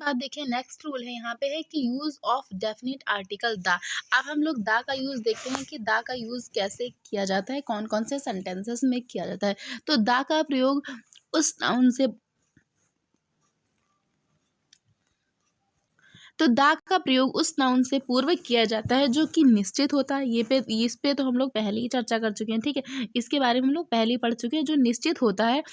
बाद देखिए next rule है यहाँ पे है कि use of definite article the. अब हम लोग द का यूज देखते हैं कि द का यूज कैसे किया जाता है, कौन कौन से सेंटेंसेस में किया जाता है। तो द का प्रयोग उस नाउन से तो द का प्रयोग उस नाउन से पूर्व किया जाता है जो कि निश्चित होता है। इस पे तो हम लोग पहले ही चर्चा कर चुके हैं, ठीक है। इसके बारे में हम लोग पहले ही पढ़ चुके हैं। जो निश्चित होता है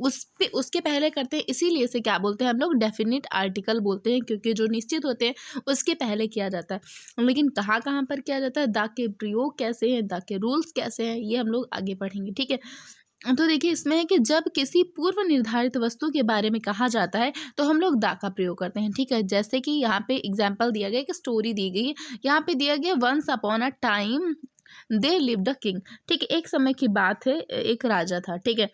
उस पे उसके पहले करते हैं, इसीलिए इसे क्या बोलते हैं हम लोग डेफिनिट आर्टिकल बोलते हैं, क्योंकि जो निश्चित होते हैं उसके पहले किया जाता है। लेकिन कहाँ कहाँ पर किया जाता है, द के प्रयोग कैसे हैं, द के रूल्स कैसे हैं, ये हम लोग आगे पढ़ेंगे, ठीक है। तो देखिए इसमें है कि जब किसी पूर्व निर्धारित वस्तु के बारे में कहा जाता है तो हम लोग दा का प्रयोग करते हैं, ठीक है। जैसे कि यहाँ पे एग्जाम्पल दिया गया, एक स्टोरी दी गई है। यहाँ पे दिया गया once upon a time they lived a king, ठीक है। एक समय की बात है, एक राजा था, ठीक है।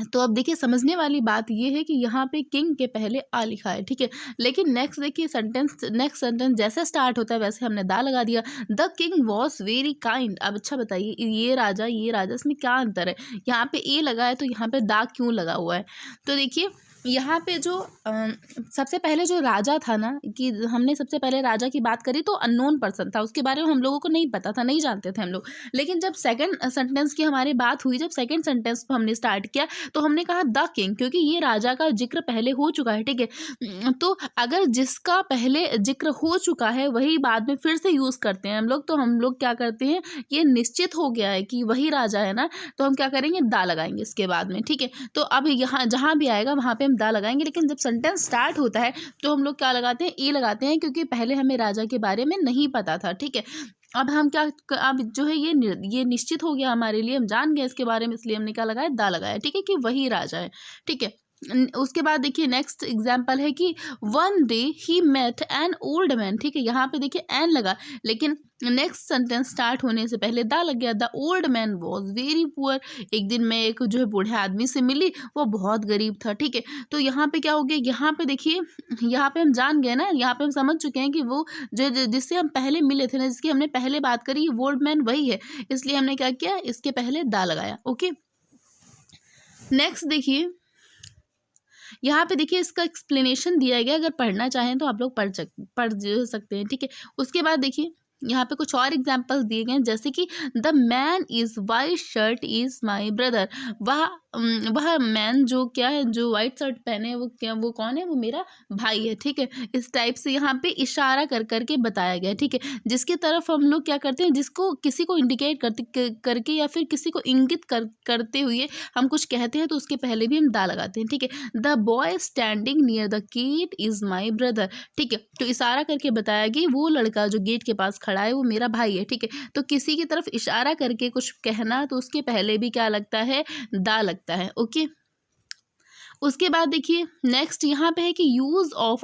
तो अब देखिए समझने वाली बात ये है कि यहाँ पे किंग के पहले आ लिखा है, ठीक है। लेकिन नेक्स्ट सेंटेंस जैसे स्टार्ट होता है वैसे हमने दा लगा दिया। The king was very kind. अब अच्छा बताइए ये राजा इसमें क्या अंतर है। यहाँ पे ए लगा है तो यहाँ पे दा क्यों लगा हुआ है। तो देखिए यहाँ पे जो सबसे पहले जो राजा था ना, कि हमने सबसे पहले राजा की बात करी तो अननोन पर्सन था, उसके बारे में हम लोगों को नहीं पता था, नहीं जानते थे हम लोग। लेकिन जब सेकंड सेंटेंस की हमारी बात हुई, जब सेकंड सेंटेंस को हमने स्टार्ट किया तो हमने कहा द किंग, क्योंकि ये राजा का जिक्र पहले हो चुका है, ठीक है। तो अगर जिसका पहले जिक्र हो चुका है वही बाद में फिर से यूज करते हैं हम लोग, तो हम लोग क्या करते हैं, ये निश्चित हो गया है कि वही राजा है ना, तो हम क्या करेंगे, दा लगाएंगे इसके बाद में, ठीक है। तो अब यहाँ जहाँ भी आएगा वहाँ पे हम दा लगाएंगे। लेकिन जब सेंटेंस स्टार्ट होता है तो हम लोग क्या लगाते हैं, ए लगाते हैं, क्योंकि पहले हमें राजा के बारे में नहीं पता था, ठीक है। अब हम क्या अब जो है ये निश्चित हो गया हमारे लिए, हम जान गए इसके बारे में, इसलिए हमने क्या लगाया, दा लगाया, ठीक है, कि वही राजा है, ठीक है। उसके बाद देखिए नेक्स्ट एग्जाम्पल है कि one day he met an old man, ठीक है। यहाँ पे देखिए एन लगा, लेकिन नेक्स्ट सेंटेंस स्टार्ट होने से पहले दा लग गया। The old man was very poor. एक दिन मैं एक जो है बूढ़े आदमी से मिली, वो बहुत गरीब था, ठीक है। तो यहाँ पे क्या हो गया, यहाँ पे देखिए, यहाँ पे हम जान गए ना, यहाँ पे हम समझ चुके हैं कि वो जिससे हम पहले मिले थे ना, जिसकी हमने पहले बात करी, ओल्ड मैन वही है, इसलिए हमने क्या किया, इसके पहले दा लगाया, ओके। नेक्स्ट देखिए, यहाँ पे देखिए इसका एक्सप्लेनेशन दिया गया, अगर पढ़ना चाहें तो आप लोग पढ़ जो सकते हैं, ठीक है। उसके बाद देखिए यहाँ पे कुछ और एग्जाम्पल्स दिए गए हैं, जैसे कि the man is white shirt is my brother. वह मैन जो क्या है, जो वाइट शर्ट पहने, वो कौन है, वो मेरा भाई है, ठीक है। इस टाइप से यहाँ पे इशारा कर करके बताया गया है, ठीक है। जिसकी तरफ हम लोग क्या करते हैं, जिसको किसी को इंडिकेट करके या फिर किसी को इंगित करते हुए हम कुछ कहते हैं तो उसके पहले भी हम दा लगाते हैं, ठीक है। The boy standing near the gate is my brother, ठीक है। तो इशारा करके बताया कि वो लड़का जो गेट के पास खड़ा है वो मेरा भाई है, ठीक है। तो किसी की तरफ इशारा करके कुछ कहना तो उसके पहले भी क्या लगता है, दा लगता है, ओके। उसके बाद देखिए नेक्स्ट यहाँ पे है कि use of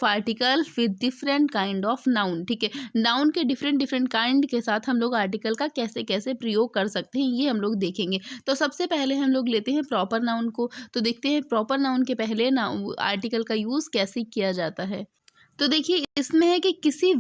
article with different kind of noun, ठीक है। नाउन के डिफरेंट काइंड के साथ हम लोग आर्टिकल का कैसे कैसे प्रयोग कर सकते हैं, ये हम लोग देखेंगे। तो सबसे पहले हम लोग लेते हैं प्रॉपर नाउन को, तो देखते हैं प्रॉपर नाउन के पहले आर्टिकल का यूज कैसे किया जाता है। तो देखिए इसमें है कि किसी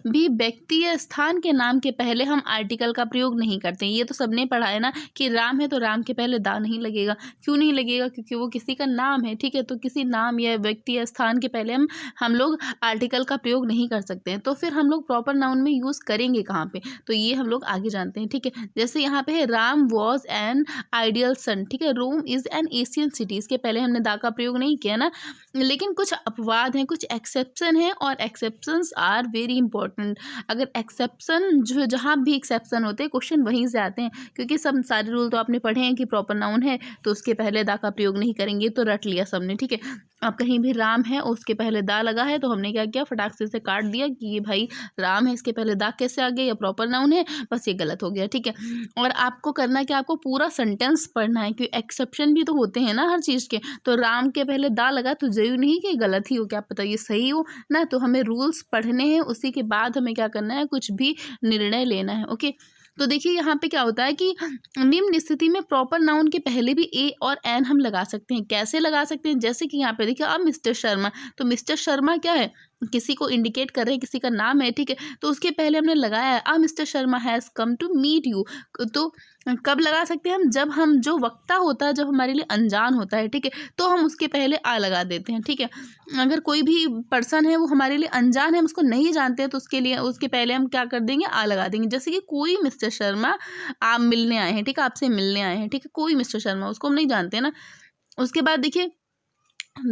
भी व्यक्ति या स्थान के नाम के पहले हम आर्टिकल का प्रयोग नहीं करते। ये तो सबने पढ़ा है ना कि राम है तो राम के पहले दा नहीं लगेगा। क्यों नहीं लगेगा, क्योंकि वो किसी का नाम है, ठीक है। तो किसी नाम या व्यक्ति या स्थान के पहले हम लोग आर्टिकल का प्रयोग नहीं कर सकते हैं। तो फिर हम लोग प्रॉपर नाउन में यूज़ करेंगे कहाँ पे, तो ये हम लोग आगे जानते हैं, ठीक है। जैसे यहाँ पे है राम वॉज एन आइडियल सन, ठीक है। रोम इज एन एशियन सिटी, इसके पहले हमने दा का प्रयोग नहीं किया ना। लेकिन कुछ अपवाद हैं, कुछ एक्सेप्शन है, और एक्सेप्शंस आर वेरी इंपॉर्टेंट। अगर एक्सेप्शन जो जहाँ भी एक्सेप्शन होते हैं क्वेश्चन वहीं से आते हैं, क्योंकि सब सारे रूल तो आपने पढ़े हैं कि प्रॉपर नाउन है तो उसके पहले दा का प्रयोग नहीं करेंगे, तो रट लिया सबने, ठीक है। अब कहीं भी राम है और उसके पहले दा लगा है तो हमने क्या किया, फटाक से काट दिया कि ये भाई राम है, इसके पहले दा कैसे आ गया, या प्रॉपर नाउन है, बस ये गलत हो गया, ठीक है। और आपको करना क्या, आपको पूरा सेंटेंस पढ़ना है, क्योंकि एक्सेप्शन भी तो होते हैं ना हर चीज़ के। तो राम के पहले दा लगा तो जरूरी नहीं कि गलत ही हो, क्या पता ये सही हो ना। तो हमें रूल्स पढ़ने हैं, उसी के बाद हमें क्या करना है, कुछ भी निर्णय लेना है, ओके। तो देखिए यहाँ पे क्या होता है कि निम्न स्थिति में प्रॉपर नाउन के पहले भी ए और एन हम लगा सकते हैं। कैसे लगा सकते हैं, जैसे कि यहाँ पे देखिए अब मिस्टर शर्मा, तो मिस्टर शर्मा क्या है, किसी को इंडिकेट कर रहे हैं, किसी का नाम है, ठीक है, तो उसके पहले हमने लगाया है mister Sharma has come to meet you. तो कब लगा सकते हैं हम जो वक्ता होता है, जब हमारे लिए अनजान होता है, ठीक है, तो हम उसके पहले आ लगा देते हैं, ठीक है। अगर कोई भी पर्सन है वो हमारे लिए अनजान है, हम उसको नहीं जानते हैं, तो उसके पहले हम क्या कर देंगे, आ लगा देंगे। जैसे कि कोई मिस्टर शर्मा आप मिलने आए हैं, ठीक है, आपसे मिलने आए हैं, ठीक है, कोई मिस्टर शर्मा, उसको हम नहीं जानते हैं ना। उसके बाद देखिए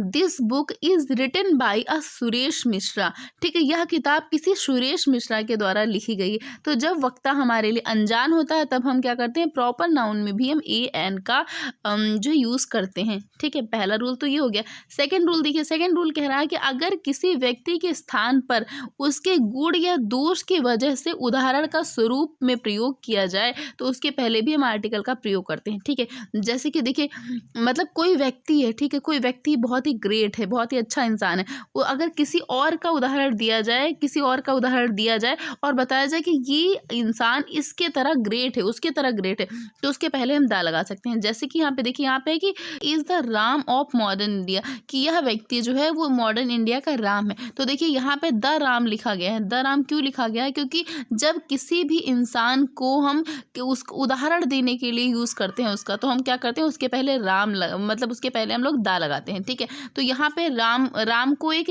this book is written by a Suresh Mishra, ठीक है, यह किताब किसी सुरेश मिश्रा के द्वारा लिखी गई। तो जब वक्ता हमारे लिए अनजान होता है तब हम क्या करते हैं, प्रॉपर नाउन में भी हम ए एन का जो यूज़ करते हैं, ठीक है। पहला रूल तो ये हो गया। सेकंड रूल देखिए, सेकंड रूल कह रहा है कि अगर किसी व्यक्ति के स्थान पर उसके गुण या दोष की वजह से उदाहरण का स्वरूप में प्रयोग किया जाए तो उसके पहले भी हम आर्टिकल का प्रयोग करते हैं, ठीक है। जैसे कि देखिए मतलब कोई व्यक्ति है, ठीक है, कोई व्यक्ति बहुत ही ग्रेट है, बहुत ही अच्छा इंसान है, वो अगर किसी और का उदाहरण दिया जाए, किसी और का उदाहरण दिया जाए और बताया जाए कि ये इंसान इसके तरह ग्रेट है, उसके तरह ग्रेट है, तो उसके पहले हम दा लगा सकते हैं। जैसे कि यहाँ पे देखिए, यहाँ पे कि is the Ram of modern India, कि यह व्यक्ति जो है वो मॉडर्न इंडिया का राम है। तो देखिए यहाँ पे द राम लिखा गया है। द राम क्यों लिखा गया है, क्योंकि जब किसी भी इंसान को हम उसको उदाहरण देने के लिए यूज़ करते हैं उसका, तो हम क्या करते हैं, उसके पहले मतलब उसके पहले हम लोग दा लगाते हैं, ठीक है। तो यहाँ पे राम को एक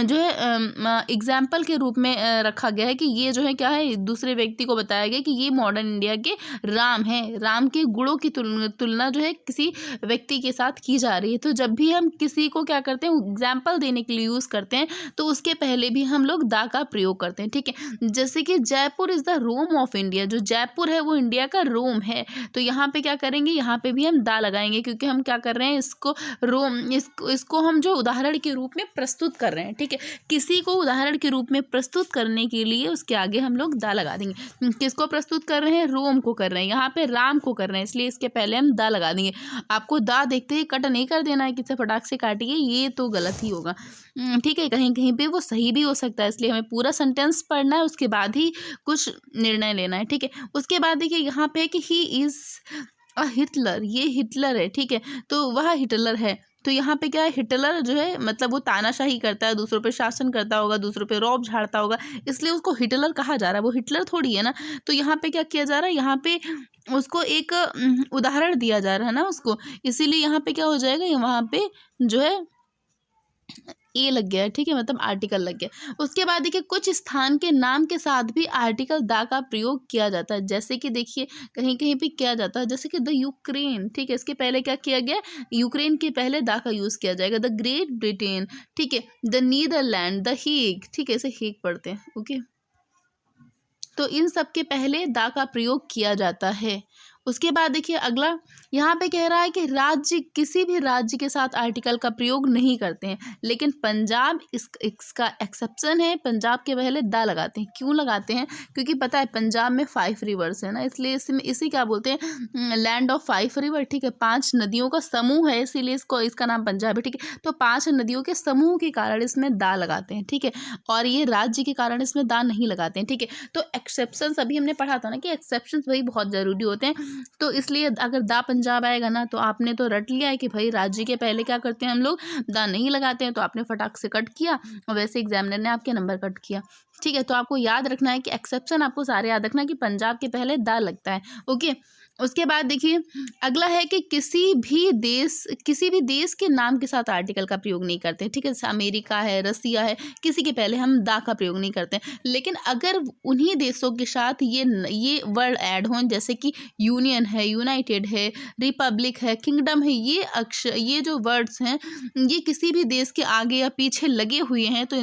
जो है एग्जाम्पल के रूप में रखा गया है कि ये जो है क्या है, दूसरे व्यक्ति को बताया गया कि ये मॉडर्न इंडिया के राम है। राम के गुणों की तुलना जो है किसी व्यक्ति के साथ की जा रही है। तो जब भी हम किसी को क्या करते हैं, एग्जाम्पल देने के लिए यूज़ करते हैं, तो उसके पहले भी हम लोग दा का प्रयोग करते हैं, ठीक है। जैसे कि Jaipur is the Rome of India, जो जयपुर है वो इंडिया का रोम है। तो यहाँ पे क्या करेंगे, यहाँ पे भी हम दा लगाएंगे, क्योंकि हम क्या कर रहे हैं, इसको रोम इसको हम जो उदाहरण के रूप में प्रस्तुत कर रहे हैं, ठीक है। किसी को उदाहरण के रूप में प्रस्तुत करने के लिए उसके आगे हम लोग दा लगा देंगे। किसको प्रस्तुत कर रहे हैं, रोम को कर रहे हैं, यहाँ पे राम को कर रहे हैं, इसलिए इसके पहले हम दा लगा देंगे। आपको दा देखते ही कट नहीं कर देना है, किसी फटाक से काटिए, ये तो गलत ही होगा, ठीक है। कहीं कहीं पे वो सही भी हो सकता है, इसलिए हमें पूरा सेंटेंस पढ़ना है, उसके बाद ही कुछ निर्णय लेना है, ठीक है। उसके बाद देखिए यहाँ पे कि ही इज़ अ हिटलर, ये हिटलर है, ठीक है, तो वह हिटलर है। तो यहाँ पे क्या है, हिटलर जो है मतलब वो तानाशाही करता है, दूसरों पे शासन करता होगा, दूसरों पे रौब झाड़ता होगा, इसलिए उसको हिटलर कहा जा रहा है। वो हिटलर थोड़ी है ना। तो यहाँ पे क्या किया जा रहा है, यहाँ पे उसको एक उदाहरण दिया जा रहा है ना उसको, इसीलिए यहाँ पे क्या हो जाएगा, वहाँ पे जो है ए लग गया है, ठीक है, मतलब आर्टिकल लग गया। उसके बाद देखिए कुछ स्थान के नाम के साथ भी आर्टिकल दा का प्रयोग किया जाता है। जैसे कि देखिए कहीं कहीं पे किया जाता है, जैसे कि द यूक्रेन, ठीक है, इसके पहले क्या किया गया, यूक्रेन के पहले दा का यूज़ किया जाएगा। द ग्रेट ब्रिटेन, ठीक है, द नीदरलैंड, द हेग, ठीक है, इसे हेग पढ़ते हैं, ओके। तो इन सब के पहले दा का प्रयोग किया जाता है। उसके बाद देखिए अगला यहाँ पे कह रहा है कि राज्य, किसी भी राज्य के साथ आर्टिकल का प्रयोग नहीं करते हैं, लेकिन पंजाब इसका एक्सेप्शन है। पंजाब के पहले दा लगाते हैं। क्यों लगाते हैं, क्योंकि पता है पंजाब में 5 रिवर्स है ना, इसलिए इसी क्या बोलते हैं, लैंड ऑफ 5 रिवर, ठीक है, 5 नदियों का समूह है, इसीलिए इसका नाम पंजाब है, ठीक है। तो 5 नदियों के समूह के कारण इसमें दा लगाते हैं, ठीक है, और ये राज्य के कारण इसमें दा नहीं लगाते हैं, ठीक है। तो एक्सेप्शन अभी हमने पढ़ा था ना कि एक्सेप्शन भाई बहुत ज़रूरी होते हैं, तो इसलिए अगर दा पंजाब आएगा ना तो आपने तो रट लिया है कि भाई राज्य के पहले क्या करते हैं हम लोग, दा नहीं लगाते हैं, तो आपने फटाक से कट किया और वैसे एग्जामिनर ने आपके नंबर कट किया, ठीक है। तो आपको याद रखना है कि एक्सेप्शन आपको सारे याद रखना है कि पंजाब के पहले दा लगता है, ओके। उसके बाद देखिए अगला है कि किसी भी देश के नाम के साथ आर्टिकल का प्रयोग नहीं करते, ठीक है। जैसे अमेरिका है, रसिया है, किसी के पहले हम दा का प्रयोग नहीं करते, लेकिन अगर उन्हीं देशों के साथ ये वर्ड ऐड हों, जैसे कि यूनियन है, यूनाइटेड है, रिपब्लिक है, किंगडम है, ये जो वर्ड्स हैं ये किसी भी देश के आगे या पीछे लगे हुए हैं, तो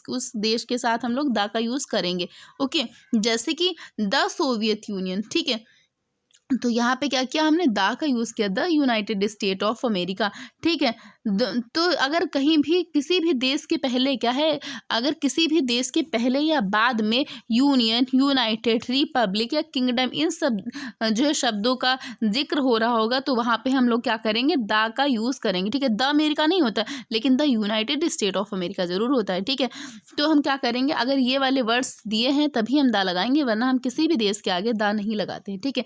उस देश के साथ हम लोग दा का यूज़ करेंगे, ओके। जैसे कि द सोवियत यूनियन, ठीक है, तो यहाँ पे क्या किया हमने, दा का यूज़ किया, the United state of America, ठीक है। तो अगर कहीं भी किसी भी देश के पहले क्या है, अगर किसी भी देश के पहले या बाद में यूनियन, यूनाइटेड, रिपब्लिक या किंगडम, इन सब जो है शब्दों का जिक्र हो रहा होगा, तो वहाँ पे हम लोग क्या करेंगे, दा का यूज़ करेंगे, ठीक है। द अमेरिका नहीं होता, लेकिन the United state of America ज़रूर होता है, ठीक है। तो हम क्या करेंगे, अगर ये वाले वर्ड्स दिए हैं तभी हम दा लगाएंगे, वरना हम किसी भी देश के आगे दा नहीं लगाते हैं, ठीक है।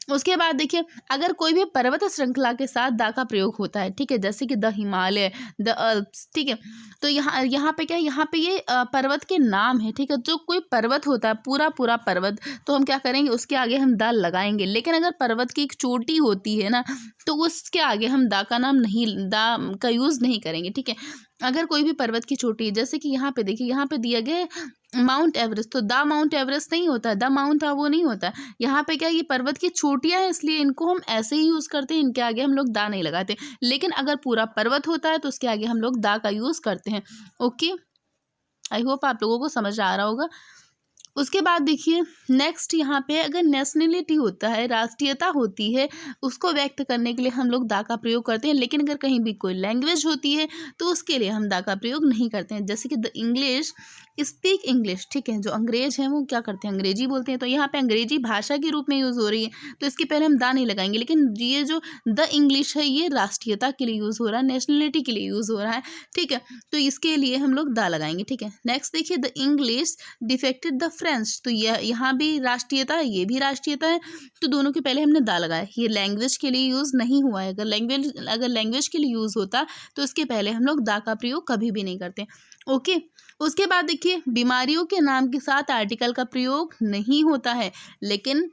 उसके बाद देखिए, अगर कोई भी पर्वत श्रृंखला के साथ दा का प्रयोग होता है, ठीक है, जैसे कि द हिमालय, द अल्प्स, ठीक है, तो यहाँ यहाँ पे क्या है, यहाँ पे ये पर्वत के नाम है, ठीक है, जो कोई पर्वत होता है पूरा पूरा पर्वत, तो हम क्या करेंगे, उसके आगे हम दा लगाएंगे। लेकिन अगर पर्वत की एक चोटी होती है ना, तो उसके आगे हम दा का नाम नहीं, दा का यूज़ नहीं करेंगे, ठीक है। अगर कोई भी पर्वत की चोटी, जैसे कि यहाँ पे देखिए, यहाँ पे दिया गया है माउंट एवरेस्ट, तो द माउंट एवरेस्ट नहीं होता, द माउंट वो नहीं होता। यहाँ पे क्या, ये पर्वत की चोटियाँ हैं, इसलिए इनको हम ऐसे ही यूज़ करते हैं, इनके आगे हम लोग दा नहीं लगाते। लेकिन अगर पूरा पर्वत होता है तो उसके आगे हम लोग दा का यूज़ करते हैं। ओके, आई होप आप लोगों को समझ आ रहा होगा। उसके बाद देखिए, नेक्स्ट यहाँ पे अगर नेशनलिटी होता है, राष्ट्रीयता होती है, उसको व्यक्त करने के लिए हम लोग दा का प्रयोग करते हैं। लेकिन अगर कहीं भी कोई लैंग्वेज होती है तो उसके लिए हम दा का प्रयोग नहीं करते हैं। जैसे कि द इंग्लिश स्पीक इंग्लिश, ठीक है, जो अंग्रेज हैं वो क्या करते हैं, अंग्रेजी बोलते हैं, तो यहाँ पे अंग्रेजी भाषा के रूप में यूज़ हो रही है, तो इसके पहले हम दा नहीं लगाएंगे। लेकिन ये जो द इंग्लिश है, ये राष्ट्रीयता के लिए यूज़ हो रहा है, नेशनलिटी के लिए यूज़ हो रहा है, ठीक है, तो इसके लिए हम लोग दा लगाएंगे, ठीक है। नेक्स्ट देखिए, the English defected the French, तो यह यहाँ भी राष्ट्रीयता है, ये भी राष्ट्रीयता है, तो दोनों के पहले हमने दा लगाया। ये लैंग्वेज के लिए यूज़ नहीं हुआ है। अगर लैंग्वेज के लिए यूज़ होता तो इसके पहले हम लोग दा का प्रयोग कभी भी नहीं करते। ओके, उसके बाद देखिए, बीमारियों के नाम के साथ आर्टिकल का प्रयोग नहीं होता है, लेकिन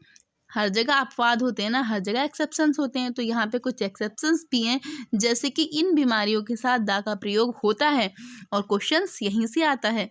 हर जगह अपवाद होते हैं ना, हर जगह एक्सेप्शंस होते हैं, तो यहाँ पे कुछ एक्सेप्शंस भी हैं, जैसे कि इन बीमारियों के साथ दा का प्रयोग होता है, और क्वेश्चंस यहीं से आता है।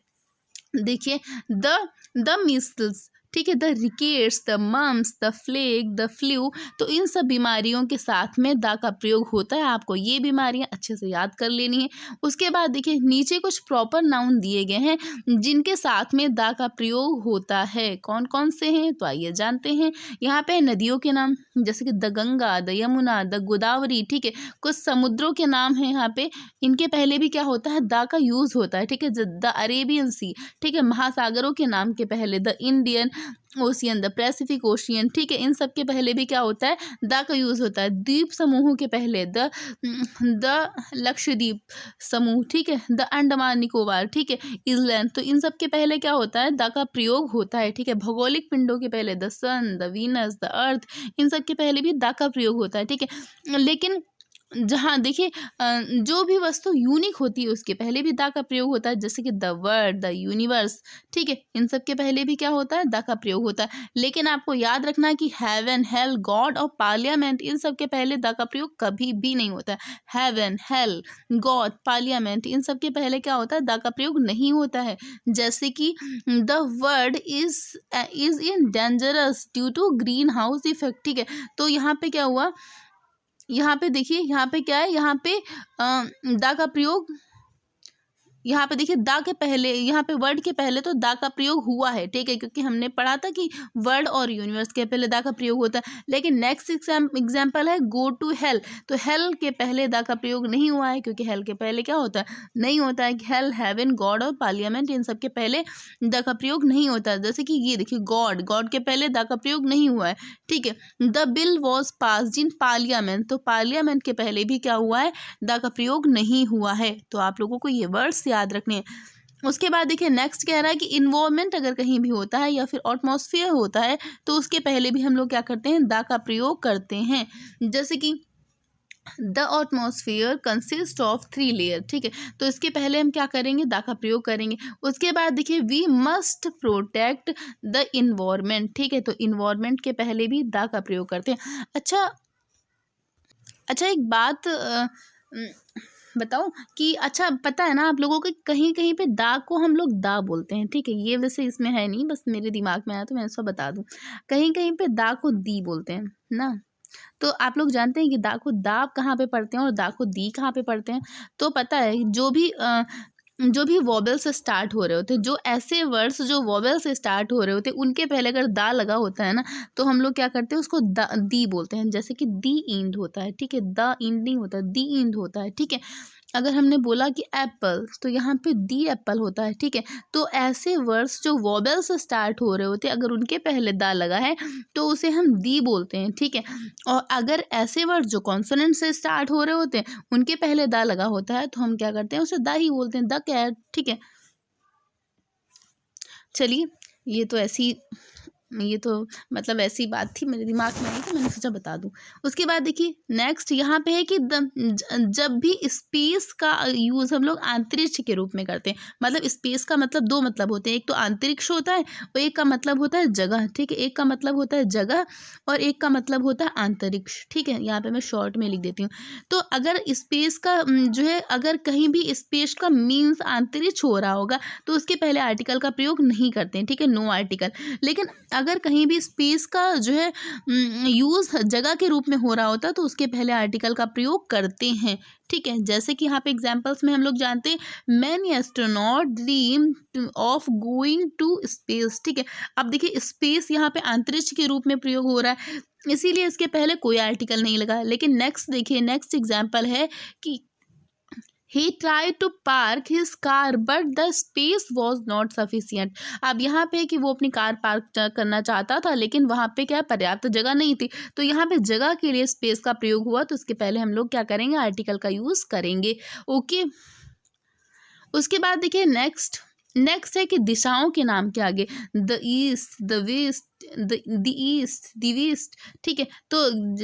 देखिए, द मीसल्स, ठीक है, the rickets, the mumps, the plague, the flu, तो इन सब बीमारियों के साथ में दा का प्रयोग होता है। आपको ये बीमारियां अच्छे से याद कर लेनी है। उसके बाद देखिए, नीचे कुछ प्रॉपर नाउन दिए गए हैं जिनके साथ में दा का प्रयोग होता है। कौन कौन से हैं, तो आइए जानते हैं। यहाँ पे नदियों के नाम, जैसे कि the Ganga, the Yamuna, the Godavari, ठीक है, कुछ समुद्रों के नाम हैं यहाँ पे, इनके पहले भी क्या होता है, दा का यूज़ होता है, ठीक है। द अरेबियन सी, ठीक है, महासागरों के नाम के पहले the Indian ocean, the Pacific ocean, ठीक है, इन सब के पहले भी क्या होता है, दा का यूज़ होता है। द्वीप समूहों के पहले द लक्षद्वीप समूह, ठीक है, द अंडमान निकोबार, ठीक है, इसलैंड, तो इन सब के पहले क्या होता है, दा का प्रयोग होता है, ठीक है। भौगोलिक पिंडों के पहले the sun, the Venus, the earth, इन सब के पहले भी दा का प्रयोग होता है, ठीक है। लेकिन जहाँ देखिए, जो भी वस्तु यूनिक होती है उसके पहले भी दा का प्रयोग होता है, जैसे कि द वर्ड, द यूनिवर्स, ठीक है, इन सब के पहले भी क्या होता है, दा का प्रयोग होता है। लेकिन आपको याद रखना है कि हेवन, हेल, गॉड और पार्लियामेंट, इन सब के पहले दा का प्रयोग कभी भी नहीं होता है। हेवन, हेल, गॉड, पार्लियामेंट, इन सब के पहले क्या होता है, दा का प्रयोग नहीं होता है। जैसे कि the world is in dangerous due to green house effect, ठीक है, तो यहाँ पे क्या हुआ, यहाँ पे देखिए, यहाँ पे क्या है, यहाँ पे दा का प्रयोग, यहाँ पे देखिए, दा के पहले, यहाँ पे वर्ड के पहले तो दा का प्रयोग हुआ है, ठीक है, क्योंकि हमने पढ़ा था कि वर्ड और यूनिवर्स के पहले दा का प्रयोग होता है। लेकिन नेक्स्ट एग्जाम्पल है गो टू हेल, तो हेल के पहले दा का प्रयोग नहीं हुआ है, क्योंकि हेल के पहले क्या होता है, नहीं होता है। हेल, हेवन, गॉड और पार्लियामेंट, इन सब के पहले दा का प्रयोग नहीं होता है। जैसे कि ये देखिए, गॉड, गॉड के पहले दा का प्रयोग नहीं हुआ है, ठीक है। The bill was passed in parliament, तो पार्लियामेंट के पहले भी क्या हुआ है, दा का प्रयोग नहीं हुआ है। तो आप लोगों को ये वर्ड्स याद रखने हैं। उसके बाद देखिए, नेक्स्ट कह रहा है कि इन्वायरमेंट अगर कहीं भी होता है या फिर एटमॉस्फेयर होता है, तो उसके पहले भी हम लोग क्या करते हैं, दा का प्रयोग करते हैं। जैसे कि the atmosphere consist of 3 layer, ठीक है, तो इसके पहले हम क्या करेंगे, दा का प्रयोग करेंगे। उसके बाद देखिए, we must protect the environment, ठीक है, तो इन्वायरमेंट के पहले भी दा का प्रयोग करते हैं। अच्छा, एक बात बताऊं कि, अच्छा पता है ना आप लोगों को, कहीं कहीं पे दा को हम लोग दा बोलते हैं, ठीक है, ये वैसे इसमें है नहीं, बस मेरे दिमाग में आया तो मैं इसको बता दूं। कहीं कहीं पे दा को दी बोलते हैं ना, तो आप लोग जानते हैं कि दा को दा कहाँ पे पढ़ते हैं और दा को दी कहाँ पे पढ़ते हैं। तो पता है, जो भी वॉवेल से स्टार्ट हो रहे होते हैं, जो ऐसे वर्ड्स जो वॉवेल से स्टार्ट हो रहे होते हैं, उनके पहले अगर दा लगा होता है ना, तो हम लोग क्या करते हैं, उसको दी बोलते हैं। जैसे कि दी इंड होता है, ठीक है, द इंड नहीं होता, दी इंड होता है, ठीक है। अगर हमने बोला कि एप्पल, तो यहाँ पे दी एप्पल होता है, ठीक है। तो ऐसे वर्ड्स जो वॉवेल से स्टार्ट हो रहे होते हैं, अगर उनके पहले दा लगा है तो उसे हम दी बोलते हैं, ठीक है। और अगर ऐसे वर्ड्स जो कॉन्सोनेंट से स्टार्ट हो रहे होते हैं, उनके पहले दा लगा होता है, तो हम क्या करते हैं, उसे दा ही बोलते हैं, द कैट, ठीक है। चलिए, ये तो ऐसी ये तो मतलब ऐसी बात थी मेरे दिमाग में आई तो मैंने सोचा बता दूं। उसके बाद देखिए नेक्स्ट यहाँ पे है कि जब भी स्पेस का यूज़ हम लोग अंतरिक्ष के रूप में करते हैं, मतलब स्पेस का मतलब दो मतलब होते हैं, एक तो अंतरिक्ष होता है और एक का मतलब होता है जगह, ठीक है। एक का मतलब होता है जगह और एक का मतलब होता है अंतरिक्ष, ठीक है। यहाँ पे मैं शॉर्ट में लिख देती हूँ। तो अगर स्पेस का जो है, अगर कहीं भी स्पेस का मीन्स अंतरिक्ष हो रहा होगा तो उसके पहले आर्टिकल का प्रयोग नहीं करते हैं, ठीक है, नो आर्टिकल। लेकिन अगर कहीं भी स्पेस का जो है यूज़ जगह के रूप में हो रहा होता है तो उसके पहले आर्टिकल का प्रयोग करते हैं, ठीक है। जैसे कि यहाँ पे एग्जांपल्स में हम लोग जानते हैं many astronaut dream of going to space, ठीक है। अब देखिए स्पेस यहाँ पे अंतरिक्ष के रूप में प्रयोग हो रहा है, इसीलिए इसके पहले कोई आर्टिकल नहीं लगा। लेकिन नेक्स्ट देखिए, नेक्स्ट एग्जाम्पल है कि He tried to park his car but the space was not sufficient। अब यहाँ पे कि वो अपनी कार पार्क करना चाहता था लेकिन वहाँ पे क्या पर्याप्त जगह नहीं थी, तो यहाँ पे जगह के लिए स्पेस का प्रयोग हुआ, तो उसके पहले हम लोग क्या करेंगे, आर्टिकल का यूज़ करेंगे। ओके, उसके बाद देखिए नेक्स्ट है कि दिशाओं के नाम के आगे the east, the west, the east, the west, ठीक है। तो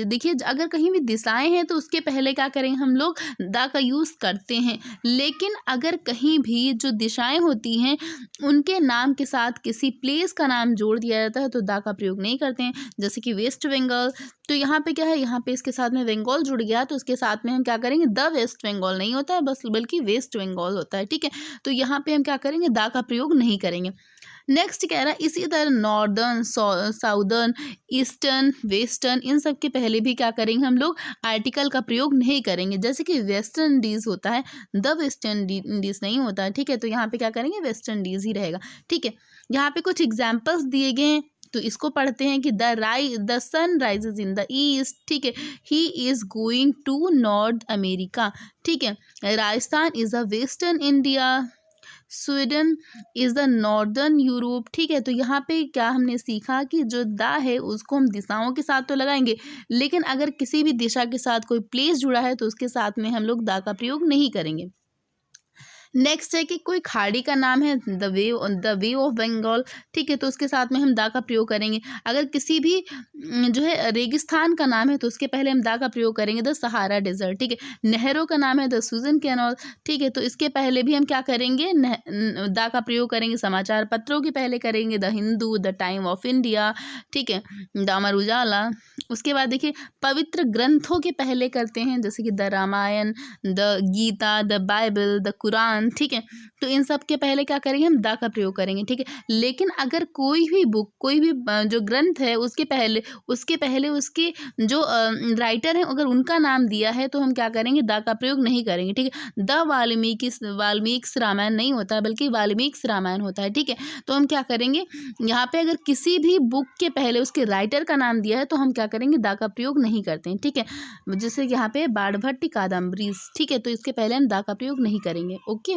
देखिए अगर कहीं भी दिशाएं हैं तो उसके पहले क्या करेंगे, हम लोग द का यूज़ करते हैं। लेकिन अगर कहीं भी जो दिशाएं होती हैं उनके नाम के साथ किसी प्लेस का नाम जोड़ दिया जाता है तो द का प्रयोग नहीं करते हैं। जैसे कि वेस्ट बंगाल, तो यहाँ पे क्या है, यहाँ पे इसके साथ में बंगाल जुड़ गया तो उसके साथ में हम क्या करेंगे, द वेस्ट बंगाल नहीं होता है बस, बल्कि वेस्ट बंगाल होता है, ठीक है। तो यहाँ पे हम क्या करेंगे, द का प्रयोग नहीं करेंगे। नेक्स्ट कह रहा है इसी तरह नॉर्दर्न, साउदर्न, ईस्टर्न, वेस्टर्न, इन सब के पहले भी क्या करेंगे, हम लोग आर्टिकल का प्रयोग नहीं करेंगे। जैसे कि वेस्टर्न इंडीज होता है, द वेस्टर्न इंडीज नहीं होता है, ठीक है। तो यहाँ पे क्या करेंगे, वेस्टर्न इंडीज ही रहेगा, ठीक है। यहाँ पे कुछ एग्जाम्पल्स दिए गए हैं तो इसको पढ़ते हैं कि the sun rises in the east, ठीक है। He is going to North America, ठीक है। Rajasthan is a western India, Sweden is the northern Europe, ठीक है। तो यहाँ पे क्या हमने सीखा कि जो द है उसको हम दिशाओं के साथ तो लगाएंगे, लेकिन अगर किसी भी दिशा के साथ कोई प्लेस जुड़ा है तो उसके साथ में हम लोग द का प्रयोग नहीं करेंगे। नेक्स्ट है कि कोई खाड़ी का नाम है द वे ऑफ बंगाल, ठीक है, तो उसके साथ में हम दा का प्रयोग करेंगे। अगर किसी भी जो है रेगिस्तान का नाम है तो उसके पहले हम दा का प्रयोग करेंगे, द सहारा डेजर्ट, ठीक है। नहरों का नाम है द सुजन कैनाल, ठीक है, तो इसके पहले भी हम क्या करेंगे, दा का प्रयोग करेंगे। समाचार पत्रों के पहले करेंगे the Hindu, the time of India, ठीक है, द अमर उजाला। उसके बाद देखिए पवित्र ग्रंथों के पहले करते हैं, जैसे कि the Ramayana, the Gita, the Bible, the Quran, ठीक है। तो इन सब के पहले क्या करेंगे, हम द का प्रयोग करेंगे, ठीक है। लेकिन अगर कोई भी बुक, कोई भी जो ग्रंथ है उसके पहले उसके जो राइटर हैं अगर उनका नाम दिया है तो हम क्या करेंगे, द का प्रयोग नहीं करेंगे, ठीक है। द वाल्मीकि रामायण नहीं होता बल्कि वाल्मीकि रामायण होता है, ठीक है। तो हम क्या करेंगे, यहाँ पे अगर किसी भी बुक के पहले उसके राइटर का नाम दिया है तो हम क्या करेंगे, द का प्रयोग नहीं करते हैं, ठीक है। जैसे यहाँ पे बाणभट्ट कादम्बरी, ठीक है, तो इसके पहले हम द का प्रयोग नहीं करेंगे। ओके,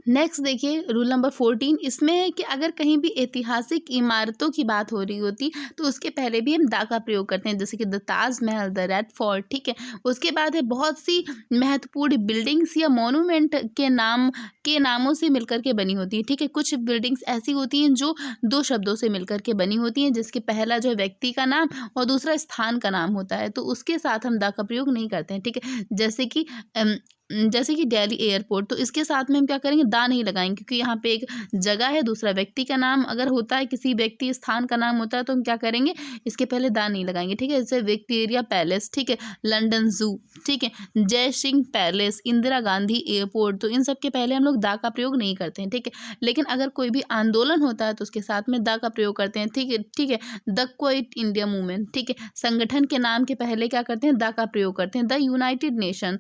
नेक्स्ट देखिए रूल नंबर 14, इसमें है कि अगर कहीं भी ऐतिहासिक इमारतों की बात हो रही होती तो उसके पहले भी हम दा का प्रयोग करते हैं, जैसे कि the Taj Mahal, the red fort, ठीक है। उसके बाद है बहुत सी महत्वपूर्ण बिल्डिंग्स या मोनूमेंट के नामों से मिलकर के बनी होती है, ठीक है। कुछ बिल्डिंग्स ऐसी होती हैं जो दो शब्दों से मिलकर के बनी होती हैं, जिसके पहला जो है व्यक्ति का नाम और दूसरा स्थान का नाम होता है, तो उसके साथ हम दा का प्रयोग नहीं करते हैं, ठीक है। जैसे कि दिल्ली एयरपोर्ट, तो इसके साथ में हम क्या करेंगे, दा नहीं लगाएंगे, क्योंकि यहाँ पे एक जगह है, दूसरा व्यक्ति का नाम अगर होता है, किसी व्यक्ति स्थान का नाम होता है तो हम क्या करेंगे, इसके पहले दा नहीं लगाएंगे, ठीक है। जैसे विक्टोरिया पैलेस, ठीक है, लंदन जू, ठीक है, जय सिंह पैलेस, इंदिरा गांधी एयरपोर्ट, तो इन सब के पहले हम लोग दा का प्रयोग नहीं करते हैं, ठीक है। लेकिन अगर कोई भी आंदोलन होता है तो उसके साथ में दा का प्रयोग करते हैं, ठीक है। द क्विट इंडिया मूवमेंट, ठीक है, संगठन के नाम के पहले क्या करते हैं, दा का प्रयोग करते हैं। द यूनाइटेड नेशन,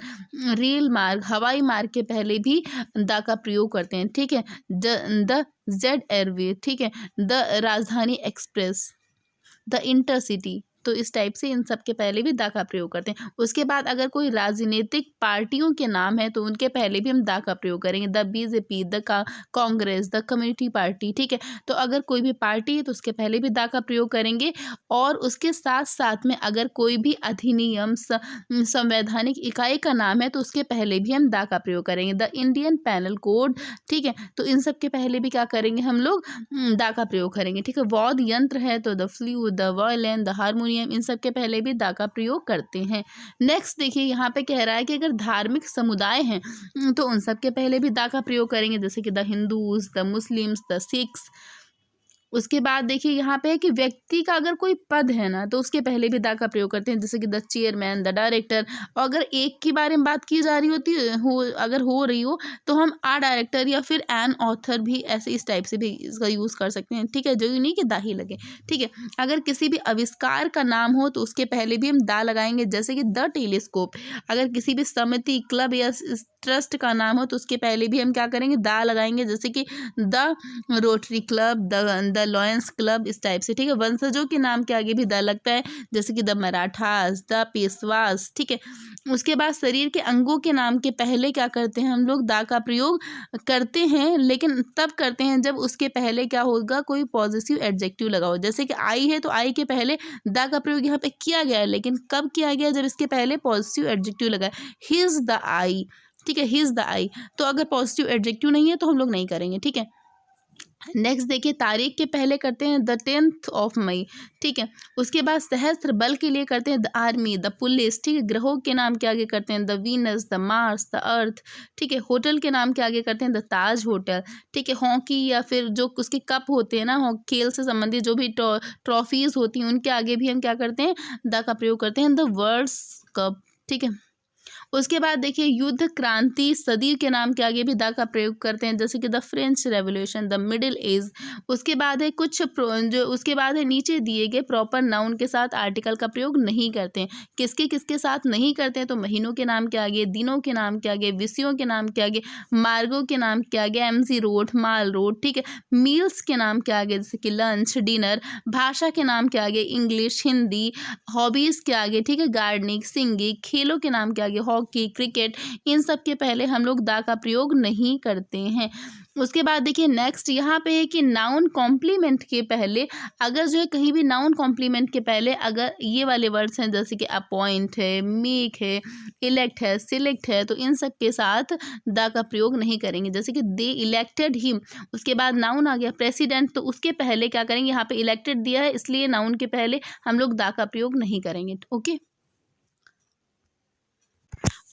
रेल मार्ग, हवाई मार्ग के पहले भी द का प्रयोग करते हैं, ठीक है। द जेड एयरवे, ठीक है, द राजधानी एक्सप्रेस, द इंटरसिटी, तो इस टाइप से इन सब के पहले भी द का प्रयोग करते हैं। उसके बाद अगर कोई राजनीतिक पार्टियों के नाम है तो उनके पहले भी हम द का प्रयोग करेंगे, the BJP, the Congress, the community party, ठीक है। तो अगर कोई भी पार्टी है तो उसके पहले भी द का प्रयोग करेंगे। और उसके साथ साथ में अगर कोई भी अधिनियम, संवैधानिक इकाई का नाम है तो उसके पहले भी हम द का प्रयोग करेंगे, द इंडियन पैनल कोड, ठीक है। तो इन सब के पहले भी क्या करेंगे हम लोग, द का प्रयोग करेंगे, ठीक है। वाद्य यंत्र है तो the flute, the violin, the harmonium, इन सब के पहले भी द का प्रयोग करते हैं। नेक्स्ट देखिए यहाँ पे कह रहा है कि अगर धार्मिक समुदाय हैं तो उन सब के पहले भी द का प्रयोग करेंगे, जैसे कि the Hindus, the Muslims, the Sikhs. उसके बाद देखिए यहाँ पे है कि व्यक्ति का अगर कोई पद है ना तो उसके पहले भी द का प्रयोग करते हैं, जैसे कि द चेयरमैन, द डायरेक्टर। और अगर एक के बारे में बात की जा रही होती हो, अगर हो रही हो तो हम आ डायरेक्टर या फिर एन ऑथर भी ऐसे इस टाइप से भी इसका यूज़ कर सकते हैं, ठीक है। जो नहीं कि द ही लगे, ठीक है। अगर किसी भी आविष्कार का नाम हो तो उसके पहले भी हम द लगाएंगे, जैसे कि द टेलीस्कोप। अगर किसी भी समिति, क्लब या ट्रस्ट का नाम हो तो उसके पहले भी हम क्या करेंगे, द लगाएंगे, जैसे कि the rotary club, the lions club, इस टाइप से, ठीक है। वंशजों के नाम के आगे भी द लगता है, जैसे कि द मराठास, द पेशवास, ठीक है। उसके बाद शरीर के अंगों के नाम के पहले क्या करते हैं हम लोग, द का प्रयोग करते हैं, लेकिन तब करते हैं जब उसके पहले क्या होगा, कोई पॉजिटिव एडजेक्टिव लगा हो। जैसे कि आई है तो आई के पहले द का प्रयोग यहाँ पे किया गया है, लेकिन कब किया गया, जब इसके पहले पॉजिटिव एडजेक्टिव लगा है, हिज द आई, ठीक है, हिज द आई। तो अगर पॉजिटिव एडजेक्टिव नहीं है तो हम लोग नहीं करेंगे, ठीक है। नेक्स्ट देखिए तारीख के पहले करते हैं द 10th ऑफ मई, ठीक है। उसके बाद सहस्त्र बल के लिए करते हैं द आर्मी, द पुलिस, ठीक है। ग्रहों के नाम के आगे करते हैं the Venus, the Mars, the earth, ठीक है। होटल के नाम के आगे करते हैं द ताज होटल, ठीक है। हॉकी या फिर जो उसके कप होते हैं ना, खेल से संबंधित जो भी ट्रॉफीज होती हैं उनके आगे भी हम क्या करते हैं, द का प्रयोग करते हैं, द वर्ल्ड कप, ठीक है। उसके बाद देखिए युद्ध, क्रांति, सदी के नाम के आगे भी द का प्रयोग करते हैं, जैसे कि the French revolution, the middle age. उसके बाद है जो उसके बाद है नीचे दिए गए प्रॉपर नाउन के साथ आर्टिकल का प्रयोग नहीं करते हैं। किसके किसके साथ नहीं करते हैं, तो महीनों के नाम के आगे, दिनों के नाम के आगे, विषयों के नाम के आगे, मार्गों के नाम के आगे, एमजी रोड, माल रोड, ठीक है। मील्स के नाम के आगे जैसे कि लंच, डिनर। भाषा के नाम के आगे इंग्लिश, हिंदी। हॉबीज के आगे, ठीक है, गार्डनिंग, सिंगिंग। खेलों के नाम के आगे हॉकी, क्रिकेट। इन सब के पहले हम लोग द का प्रयोग नहीं करते हैं। उसके बाद देखिए नेक्स्ट यहाँ पे है कि नाउन कॉम्प्लीमेंट के पहले अगर जो है कहीं भी नाउन कॉम्प्लीमेंट के पहले अगर ये वाले वर्ड्स हैं, जैसे कि अपॉइंट है, मेक है, इलेक्ट है, सिलेक्ट है, तो इन सब के साथ द का प्रयोग नहीं करेंगे। जैसे कि दे इलेक्टेड हिम, उसके बाद नाउन आ गया प्रेसिडेंट, तो उसके पहले क्या करेंगे, यहाँ पे इलेक्टेड दिया है इसलिए नाउन के पहले हम लोग द का प्रयोग नहीं करेंगे, ओके।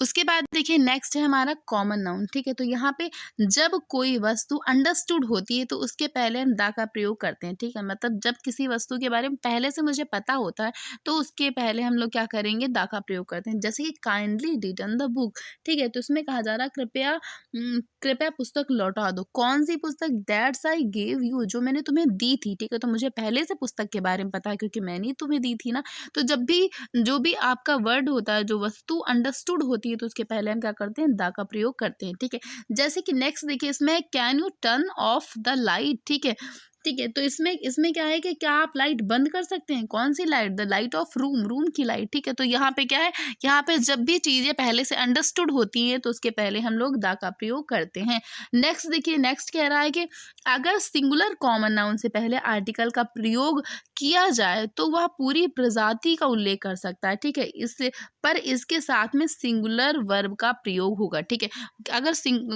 उसके बाद देखिए नेक्स्ट है हमारा कॉमन नाउन, ठीक है। तो यहाँ पे जब कोई वस्तु अंडरस्टूड होती है तो उसके पहले हम द का प्रयोग करते हैं, ठीक है। मतलब जब किसी वस्तु के बारे में पहले से मुझे पता होता है तो उसके पहले हम लोग क्या करेंगे, द का प्रयोग करते हैं। जैसे कि काइंडली रिटर्न द बुक, ठीक है। तो उसमें कहा जा रहा है कृपया पुस्तक लौटा दो। कौन सी पुस्तक, दैट्स आई गेव यू, जो मैंने तुम्हें दी थी, ठीक है। तो मुझे पहले से पुस्तक के बारे में पता है क्योंकि मैंने ही तुम्हें दी थी ना। तो जब भी जो भी आपका वर्ड होता है, जो वस्तु अंडरस्टूड होती है, तो उसके पहले हम क्या करते हैं, द का प्रयोग करते हैं, ठीक है। जैसे कि नेक्स्ट देखिए इसमें can U turn off the light, ठीक है। ठीक है, तो इसमें इसमें क्या है कि क्या आप लाइट बंद कर सकते हैं, कौन सी light, the light of room, room की लाइट, ठीक है। तो यहाँ पे क्या है, यहाँ पे जब भी चीजें पहले से अंडरस्टूड होती हैं तो उसके पहले हम लोग द का प्रयोग करते हैं। नेक्स्ट देखिए, नेक्स्ट कह रहा है कि अगर सिंगुलर कॉमन नाउन से पहले आर्टिकल का प्रयोग किया जाए तो वह पूरी प्रजाति का उल्लेख कर सकता है, ठीक है। इससे पर इसके साथ में सिंगुलर वर्ब का प्रयोग होगा, ठीक है। अगर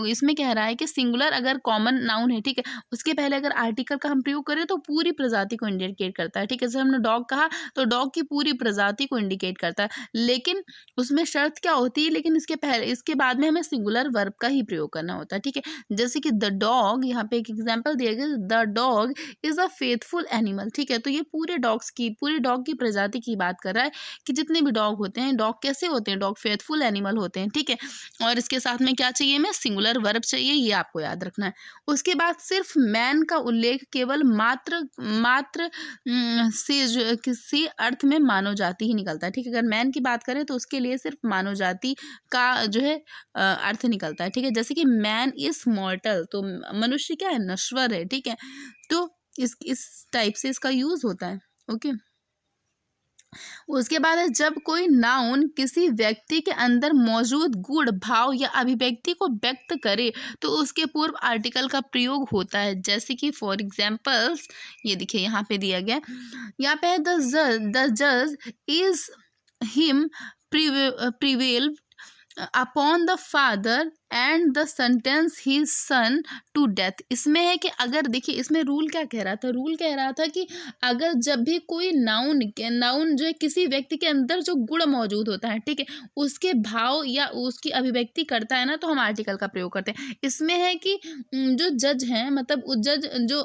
इसमें कह रहा है कि सिंगुलर अगर कॉमन नाउन है, ठीक है, उसके पहले अगर आर्टिकल का हम प्रयोग करें तो पूरी प्रजाति को इंडिकेट करता है, ठीक है। जैसे हमने डॉग कहा तो डॉग की पूरी प्रजाति को इंडिकेट करता है, लेकिन उसमें शर्त क्या होती है, लेकिन इसके बाद में हमें सिंगुलर वर्ब का ही प्रयोग करना होता है, ठीक है। जैसे कि द डॉग, यहाँ पे एक एग्जाम्पल दिया गया, the dog is a faithful animal, ठीक है। तो ये पूरे डॉग की प्रजाति की बात कर रहा है कि जितने भी डॉग होते हैं, डॉग कैसे होते हैं, डॉग फेथफुल एनिमल होते हैं, ठीक है। और इसके साथ में क्या चाहिए, हमें सिंगुलर वर्ब चाहिए, ये आपको याद रखना है। उसके बाद सिर्फ मैन का उल्लेख केवल मात्र से किसी अर्थ में मानव जाति ही निकलता है, ठीक है। अगर मैन की बात करें तो उसके लिए सिर्फ मानव जाति का जो है अर्थ निकलता है, ठीक है। जैसे कि मैन इज मॉर्टल, तो मनुष्य क्या है, नश्वर है, ठीक है। तो इस टाइप से इसका यूज होता है, ओके। उसके बाद है जब कोई नाउन किसी व्यक्ति के अंदर मौजूद गुण भाव या अभिव्यक्ति को व्यक्त करे तो उसके पूर्व आर्टिकल का प्रयोग होता है। जैसे कि फॉर एग्जाम्पल्स ये देखिए यहाँ पे दिया गया, यहाँ पे द जज is him prevail upon the father and the sentence his son to death. इसमें है कि अगर देखिए इसमें रूल क्या कह रहा था, रूल कह रहा था कि अगर जब भी कोई नाउन जो है किसी व्यक्ति के अंदर जो गुण मौजूद होता है, ठीक है, उसके भाव या उसकी अभिव्यक्ति करता है ना, तो हम आर्टिकल का प्रयोग करते हैं। इसमें है कि जो जज हैं, मतलब जज जो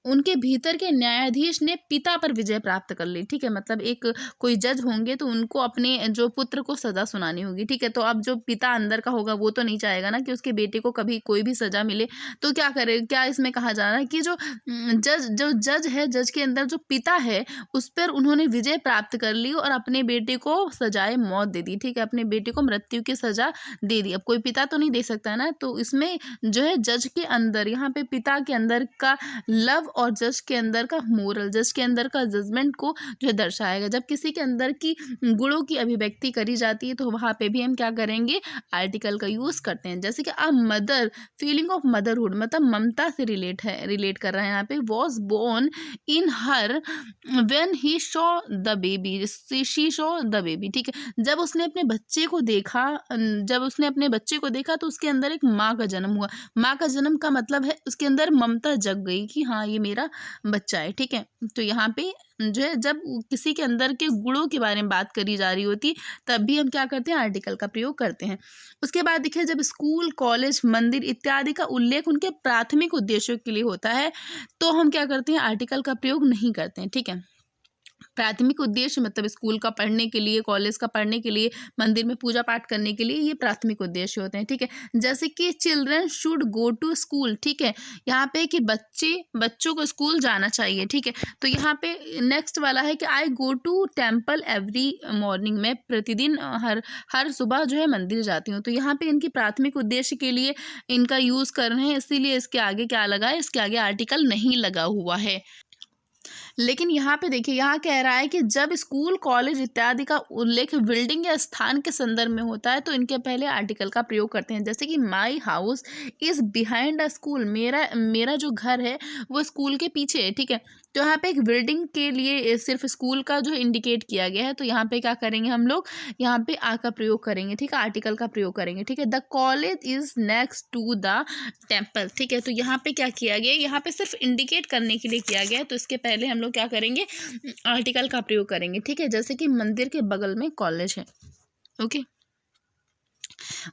उनके भीतर के न्यायाधीश ने पिता पर विजय प्राप्त कर ली, ठीक है, मतलब एक कोई जज होंगे तो उनको अपने जो पुत्र को सजा सुनानी होगी, ठीक है। तो अब जो पिता अंदर का होगा वो तो नहीं चाहेगा ना कि उसके बेटे को कभी कोई भी सजा मिले, तो क्या करे, क्या इसमें कहा जा रहा है कि जो जज है, जज के अंदर जो पिता है उस पर उन्होंने विजय प्राप्त कर ली और अपने बेटे को सजाए मौत दे दी, ठीक है, अपने बेटे को मृत्यु की सजा दे दी। अब कोई पिता तो नहीं दे सकता ना, तो इसमें जो है जज के अंदर, यहाँ पे पिता के अंदर का लव और जज के अंदर का मोरल, जज के अंदर का जजमेंट को जो है दर्शाएगा। जब किसी के अंदर की गुणों की अभिव्यक्ति करी जाती है तो वहाँ पे भी हम क्या करेंगे, आर्टिकल का यूज करते हैं। जैसे कि a mother feeling of motherhood, मतलब ममता से रिलेट कर रहे हैं यहाँ पे, was born in her when he saw the baby, she saw the baby, ठीक है, जब उसने अपने बच्चे को देखा, तो उसके अंदर एक माँ का जन्म हुआ। माँ का जन्म का मतलब है उसके अंदर ममता जग गई कि हाँ ये मेरा बच्चा है, ठीक है। तो यहाँ पे जो है जब किसी के अंदर के गुणों के बारे में बात करी जा रही होती तब भी हम क्या करते हैं, आर्टिकल का प्रयोग करते हैं। उसके बाद देखिए जब स्कूल, कॉलेज, मंदिर इत्यादि का उल्लेख उनके प्राथमिक उद्देश्यों के लिए होता है तो हम क्या करते हैं, आर्टिकल का प्रयोग नहीं करते हैं, ठीक है। प्राथमिक उद्देश्य मतलब स्कूल का पढ़ने के लिए, कॉलेज का पढ़ने के लिए, मंदिर में पूजा पाठ करने के लिए, ये प्राथमिक उद्देश्य होते हैं, ठीक है। जैसे कि children should go to school, ठीक है, यहाँ पे कि बच्चों को स्कूल जाना चाहिए, ठीक है। तो यहाँ पे नेक्स्ट वाला है कि I go to temple every morning, मैं प्रतिदिन हर सुबह जो है मंदिर जाती हूँ। तो यहाँ पे इनकी प्राथमिक उद्देश्य के लिए इनका यूज कर रहे हैं, इसीलिए इसके आगे क्या लगा है, इसके आगे आर्टिकल नहीं लगा हुआ है। लेकिन यहाँ पे देखिए, यहाँ कह रहा है कि जब स्कूल, कॉलेज इत्यादि का उल्लेख बिल्डिंग या स्थान के संदर्भ में होता है तो इनके पहले आर्टिकल का प्रयोग करते हैं। जैसे कि my house is behind a school, मेरा जो घर है वो स्कूल के पीछे है, ठीक है। तो यहाँ पे एक बिल्डिंग के लिए सिर्फ स्कूल का जो इंडिकेट किया गया है, तो यहाँ पे क्या करेंगे हम लोग, यहाँ पे आ का प्रयोग करेंगे, ठीक है, आर्टिकल का प्रयोग करेंगे, ठीक है। The college is next to the temple, ठीक है। तो यहाँ पे क्या किया गया, यहाँ पे सिर्फ इंडिकेट करने के लिए किया गया है, तो इसके पहले हम लोग क्या करेंगे, आर्टिकल का प्रयोग करेंगे, ठीक है। जैसे कि मंदिर के बगल में कॉलेज है, ओके।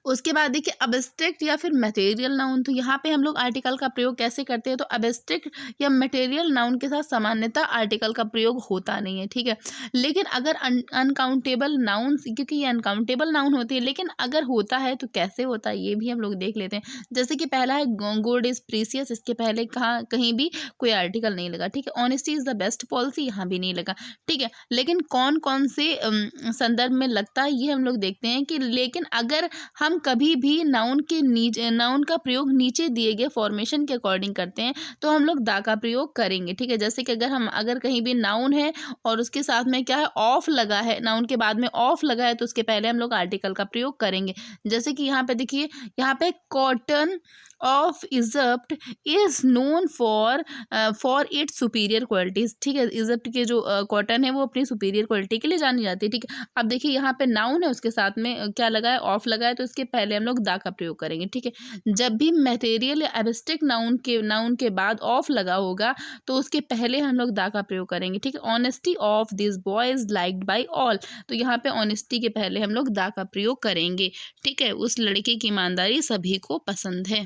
उसके बाद देखिए अब्स्ट्रैक्ट या फिर मटेरियल नाउन, तो यहाँ पे हम लोग आर्टिकल का प्रयोग कैसे करते हैं, तो अब्स्ट्रैक्ट या मटेरियल नाउन के साथ सामान्यतः आर्टिकल का प्रयोग होता नहीं है, ठीक है। लेकिन अगर अनकाउंटेबल नाउन, क्योंकि ये अनकाउंटेबल नाउन होती है, लेकिन अगर होता है तो कैसे होता है ये भी हम लोग देख लेते हैं। जैसे कि पहला है गोल्ड इज प्रीसियस, इसके पहले कहीं भी कोई आर्टिकल नहीं लगा, ठीक है। Honesty is the best policy, यहाँ भी नहीं लगा, ठीक है। लेकिन कौन कौन से संदर्भ में लगता है ये हम लोग देखते हैं कि, लेकिन अगर हम कभी भी नाउन का प्रयोग नीचे दिए गए फॉर्मेशन के अकॉर्डिंग करते हैं तो हम लोग दा का प्रयोग करेंगे, ठीक है। जैसे कि अगर कहीं भी नाउन है और उसके साथ में क्या है, ऑफ लगा है, नाउन के बाद में ऑफ लगा है, तो उसके पहले हम लोग आर्टिकल का प्रयोग करेंगे। जैसे कि यहाँ पे देखिए, यहाँ पे cotton of Egypt is known for its superior qualities, ठीक है। इजिप्ट के जो कॉटन है वो अपनी सुपीरियर क्वालिटी के लिए जानी जाती है, ठीक है। अब देखिए यहाँ पे नाउन है, उसके साथ में क्या लगा है, ऑफ लगा है, तो इसके पहले हम लोग दा का प्रयोग करेंगे, ठीक है। जब भी मटेरियल या एब्स्ट्रैक्ट नाउन के बाद ऑफ लगा होगा तो उसके पहले हम लोग दा का प्रयोग करेंगे, ठीक है। Honesty of this boy is liked by all, तो यहाँ पे ऑनेस्टी के पहले हम लोग दा का प्रयोग करेंगे, ठीक है। उस लड़के की ईमानदारी सभी को पसंद है,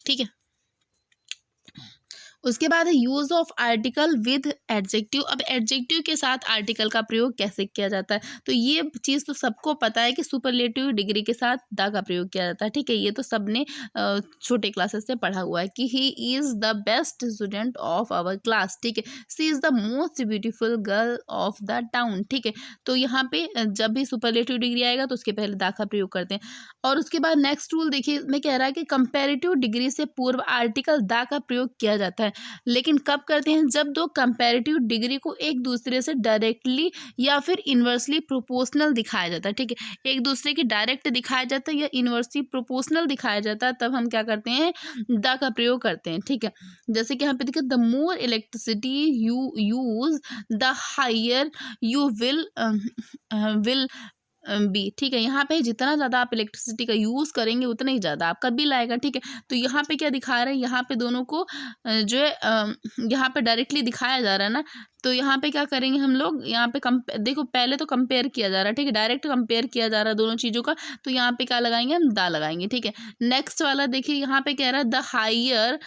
ठीक है। उसके बाद है use of article with adjective. अब एडजेक्टिव के साथ आर्टिकल का प्रयोग कैसे किया जाता है, तो ये चीज़ तो सबको पता है कि सुपरलेटिव डिग्री के साथ दा का प्रयोग किया जाता है, ठीक है। ये तो सबने छोटे क्लासेस से पढ़ा हुआ है कि he is the best student of our class, ठीक है। She is the most beautiful girl of the town, ठीक है। तो यहाँ पे जब भी सुपरलेटिव डिग्री आएगा तो उसके पहले दा का प्रयोग करते हैं। और उसके बाद नेक्स्ट रूल देखिए, मैं कह रहा है कि कंपेरेटिव डिग्री से पूर्व आर्टिकल दा का प्रयोग किया जाता है। लेकिन कब करते हैं, जब दो कंपैरेटिव डिग्री को एक दूसरे से डायरेक्टली या फिर इन्वर्सली प्रोपोर्शनल दिखाया जाता है। ठीक है, एक दूसरे की डायरेक्ट दिखाया जाता है या इन्वर्सली प्रोपोर्शनल दिखाया जाता है, तब हम क्या करते हैं, द का प्रयोग करते हैं। ठीक है, जैसे कि यहाँ पे देखिए, the more electricity you use the higher you will be. ठीक है, यहाँ पे जितना ज़्यादा आप इलेक्ट्रिसिटी का यूज़ करेंगे उतना ही ज़्यादा आपका बिल आएगा। ठीक है, तो यहाँ पे क्या दिखा रहा है, यहाँ पे दोनों को जो है यहाँ पे डायरेक्टली दिखाया जा रहा है ना, तो यहाँ पे क्या करेंगे हम लोग, यहाँ पे देखो पहले तो कंपेयर किया जा रहा है। ठीक है, डायरेक्ट कंपेयर किया जा रहा है दोनों चीज़ों का, तो यहाँ पे क्या लगाएंगे, हम दा लगाएंगे। ठीक है, नेक्स्ट वाला देखिए, यहाँ पे कह रहा है the higher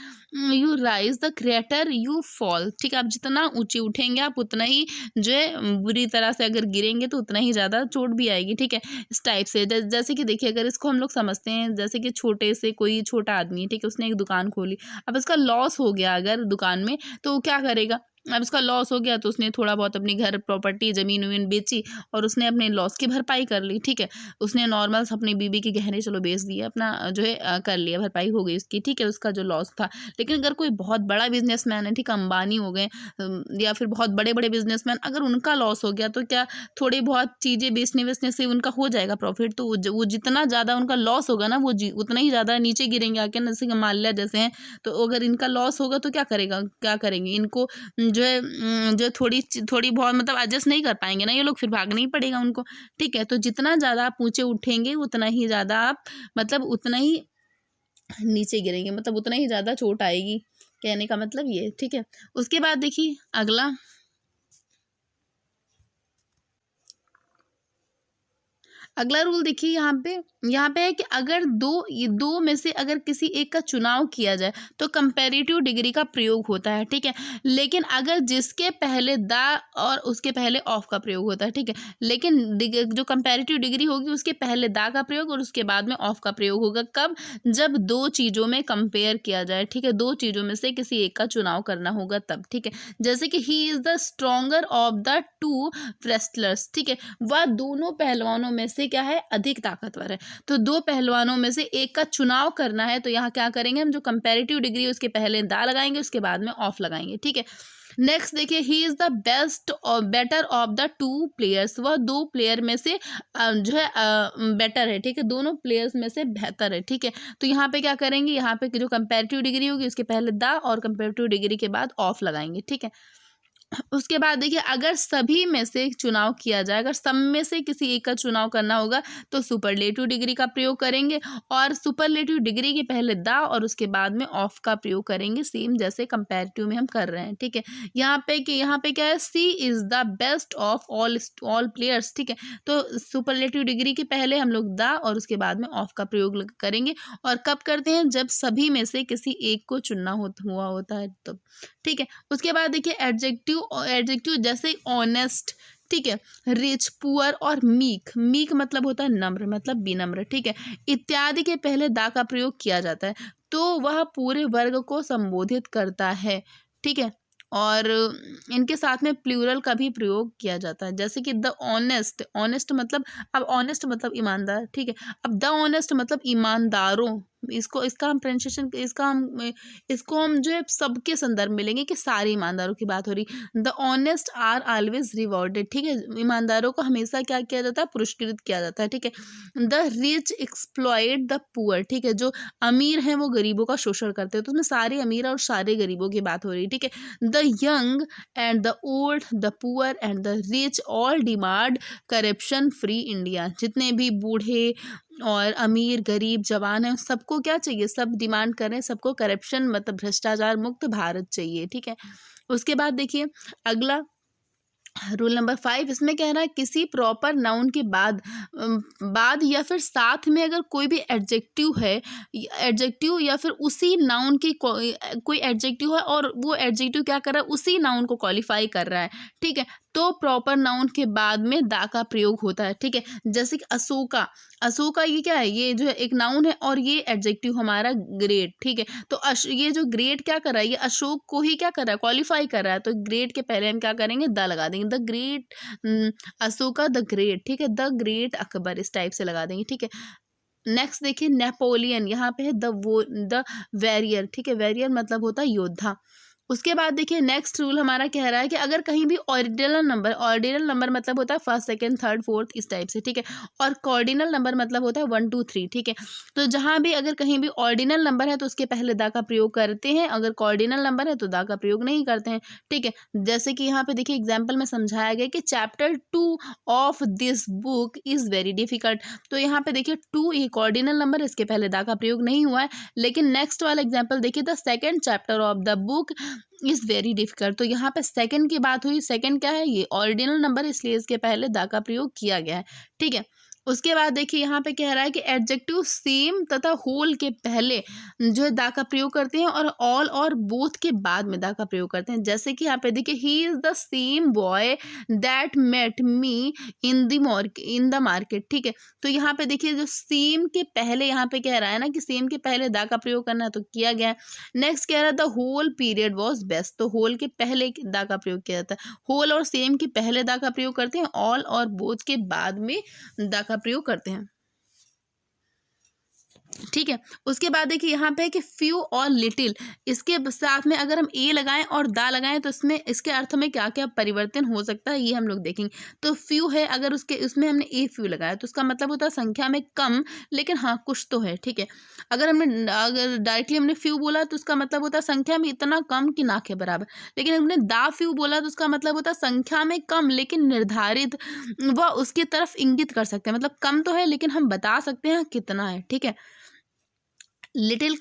you rise the greater you fall. ठीक है, आप जितना ऊंचे उठेंगे आप उतना ही जो है बुरी तरह से अगर गिरेंगे तो उतना ही ज़्यादा चोट भी आएगी। ठीक है, इस टाइप से जैसे कि देखिए, अगर इसको हम लोग समझते हैं, जैसे कि छोटे से कोई छोटा आदमी है, ठीक है, उसने एक दुकान खोली, अब इसका लॉस हो गया अगर दुकान में, तो वो क्या करेगा, अब इसका लॉस हो गया तो उसने थोड़ा बहुत अपनी घर प्रॉपर्टी ज़मीन वमीन बेची और उसने अपने लॉस की भरपाई कर ली। ठीक है, उसने नॉर्मल अपनी बीबी के गहने चलो बेच दिए, अपना जो है कर लिया, भरपाई हो गई उसकी। ठीक है, उसका जो लॉस था। लेकिन अगर कोई बहुत बड़ा बिजनेसमैन है, ठीक है, अंबानी हो गए या फिर बहुत बड़े बड़े बिजनेसमैन, अगर उनका लॉस हो गया तो क्या थोड़ी बहुत चीज़ें बेचने वेचने से उनका हो जाएगा प्रॉफिट, तो वो जितना ज़्यादा उनका लॉस होगा ना, वो उतना ही ज़्यादा नीचे गिरेंगे आके। जैसे कि माल्या जैसे हैं, तो अगर इनका लॉस होगा तो क्या करेंगे, इनको जो है जो थोड़ी बहुत मतलब एडजस्ट नहीं कर पाएंगे ना ये लोग, फिर भागना ही पड़ेगा उनको। ठीक है, तो जितना ज़्यादा आप ऊंचे उठेंगे उतना ही ज़्यादा आप मतलब उतना ही नीचे गिरेंगे, मतलब उतना ही ज़्यादा चोट आएगी, कहने का मतलब ये। ठीक है, उसके बाद देखिए अगला रूल देखिए, यहाँ पे है कि अगर दो में से अगर किसी एक का चुनाव किया जाए तो कंपैरेटिव डिग्री का प्रयोग होता है। ठीक है, लेकिन अगर जिसके पहले द और उसके पहले ऑफ का प्रयोग होता है। ठीक है, लेकिन जो कंपैरेटिव डिग्री होगी उसके पहले द का प्रयोग और उसके बाद में ऑफ का प्रयोग होगा। कब, जब दो चीज़ों में कंपेयर किया जाए। ठीक है, दो चीज़ों में से किसी एक का चुनाव करना होगा तब। ठीक है, जैसे कि he is the stronger of the two wrestlers. ठीक है, वह दोनों पहलवानों में से क्या है, अधिक ताकतवर है। तो दो पहलवानों में से एक का चुनाव करना है, तो यहाँ क्या करेंगे हम, जो कंपैरेटिव डिग्री है उसके पहले दा लगाएंगे, उसके बाद में ऑफ लगाएंगे। ठीक है, नेक्स्ट देखिए, ही इज द बेस्ट और better of the two players. वह दो प्लेयर में से जो है बेटर है। ठीक है, दोनों प्लेयर्स में से बेहतर है। ठीक है, तो यहाँ पे क्या करेंगे, यहाँ पे जो कंपैरेटिव डिग्री होगी उसके पहले दा और कंपैरेटिव डिग्री के बाद ऑफ लगाएंगे। ठीक है, उसके बाद देखिए, अगर सभी में से एक चुनाव किया जाए, अगर सब में से किसी एक का चुनाव करना होगा तो सुपरलेटिव डिग्री का प्रयोग करेंगे और सुपरलेटिव डिग्री के पहले द और उसके बाद में ऑफ का प्रयोग करेंगे, सेम जैसे कंपैरेटिव में हम कर रहे हैं। ठीक है, यहाँ पे क्या है, she is the best of all players. ठीक है, तो सुपरलेटिव डिग्री के पहले हम लोग द और उसके बाद में ऑफ का प्रयोग करेंगे, और कब करते हैं, जब सभी में से किसी एक को चुनना हुआ होता है तो। ठीक है, उसके बाद देखिए एडजेक्टिव जैसे ऑनेस्ट, ठीक है, रिच, पुअर और मीक मतलब होता है नम्र, मतलब विनम्र। ठीक है, इत्यादि के पहले दा का प्रयोग किया जाता है, तो वह पूरे वर्ग को संबोधित करता है। ठीक है, और इनके साथ में प्लूरल का भी प्रयोग किया जाता है, जैसे कि द ऑनेस्ट मतलब, अब ऑनेस्ट मतलब ईमानदार। ठीक है, अब द ऑनेस्ट मतलब ईमानदारों, इसका हम प्रोनाउंसिएशन इसको हम जो है सबके संदर्भ में लेंगे कि सारे ईमानदारों की बात हो रही। The honest are always rewarded. ठीक है, ईमानदारों को हमेशा क्या किया जाता है, पुरस्कृत किया जाता है। ठीक है, the rich exploit the poor. ठीक है, जो अमीर हैं वो गरीबों का शोषण करते हैं, तो उसमें सारे अमीर और सारे गरीबों की बात हो रही है। ठीक है, the young and the old, the poor and the rich all demand corruption free India. जितने भी बूढ़े और अमीर गरीब जवान हैं सबको क्या चाहिए, सब डिमांड कर रहे हैं, सबको करप्शन मतलब भ्रष्टाचार मुक्त भारत चाहिए। ठीक है, उसके बाद देखिए अगला रूल नंबर 5, इसमें कह रहा है किसी प्रॉपर नाउन के बाद या फिर साथ में अगर कोई भी एडजेक्टिव है, एडजेक्टिव या फिर उसी नाउन की कोई एडजेक्टिव है और वो एडजेक्टिव क्या कर रहा है, उसी नाउन को क्वालिफाई कर रहा है। ठीक है, तो प्रॉपर नाउन के बाद में दा का प्रयोग होता है। ठीक है, जैसे कि अशोका ये क्या है, ये जो है एक नाउन है और ये एडजेक्टिव हमारा ग्रेट। ठीक है, तो ये जो ग्रेट क्या कर रहा है, ये अशोक को ही क्या कर रहा है, क्वालिफाई कर रहा है, तो ग्रेट के पहले हम क्या करेंगे, द लगा देंगे, the great Ashoka the great. ठीक है, द ग्रेट अकबर, इस टाइप से लगा देंगे। ठीक है, नेक्स्ट देखिए नेपोलियन, यहाँ पे है द वॉरियर। ठीक है, वॉरियर मतलब होता है योद्धा। उसके बाद देखिए नेक्स्ट रूल हमारा कह रहा है कि अगर कहीं भी ऑर्डिनल नंबर मतलब होता है फर्स्ट सेकंड थर्ड फोर्थ इस टाइप से, ठीक है, और कॉर्डिनल नंबर मतलब होता है 1 2 3, ठीक है। तो जहाँ भी अगर कहीं भी ऑर्डिनल नंबर है तो उसके पहले दा का प्रयोग करते हैं, अगर कॉर्डिनल नंबर है तो दा का प्रयोग नहीं करते हैं, ठीक है। जैसे कि यहाँ पे देखिए एग्जाम्पल में समझाया गया कि chapter 2 of this book is very difficult. तो यहाँ पे देखिए 2 ये कॉर्डिनल नंबर, इसके पहले दा का प्रयोग नहीं हुआ है। लेकिन नेक्स्ट वाला एग्जाम्पल देखिए, the second chapter of the book is very difficult. तो यहाँ पे सेकंड की बात हुई, सेकंड क्या है, ये ऑर्डिनल नंबर, इसलिए इसके पहले दा का प्रयोग किया गया है, ठीक है। उसके बाद देखिए यहाँ पे कह रहा है कि एडजेक्टिव सेम तथा होल के पहले जो है दा का प्रयोग करते हैं और ऑल और बोथ के बाद में दा का प्रयोग करते हैं। जैसे कि यहाँ पे देखिए, he is the same boy that met me in the market, ठीक है। तो यहाँ पे देखिए जो सेम के पहले यहाँ पे कह रहा है ना कि सेम के पहले दा का प्रयोग करना है, तो किया गया है। नेक्स्ट कह रहा है the whole period was best, तो होल के पहले दा का प्रयोग किया जाता है। होल और सेम के पहले दा का प्रयोग करते हैं, ऑल और बोथ के बाद में दा का प्रयोग करते हैं, ठीक है। उसके बाद देखिए यहाँ पे है कि फ्यू और लिटिल, इसके साथ में अगर हम ए लगाएं और दा लगाएं तो इसमें इसके अर्थ में क्या क्या परिवर्तन हो सकता है ये हम लोग देखेंगे। तो फ्यू है, अगर उसके उसमें हमने ए फ्यू लगाया तो उसका मतलब होता है संख्या में कम, लेकिन हाँ कुछ तो है, ठीक है। अगर डायरेक्टली हमने फ्यू बोला तो उसका मतलब होता है संख्या में इतना कम कि ना के बराबर। लेकिन हमने दा फ्यू बोला तो उसका मतलब होता है संख्या में कम लेकिन निर्धारित व उसकी तरफ इंगित कर सकते हैं, मतलब कम तो है लेकिन हम बता सकते हैं कितना है, ठीक है। लिटिल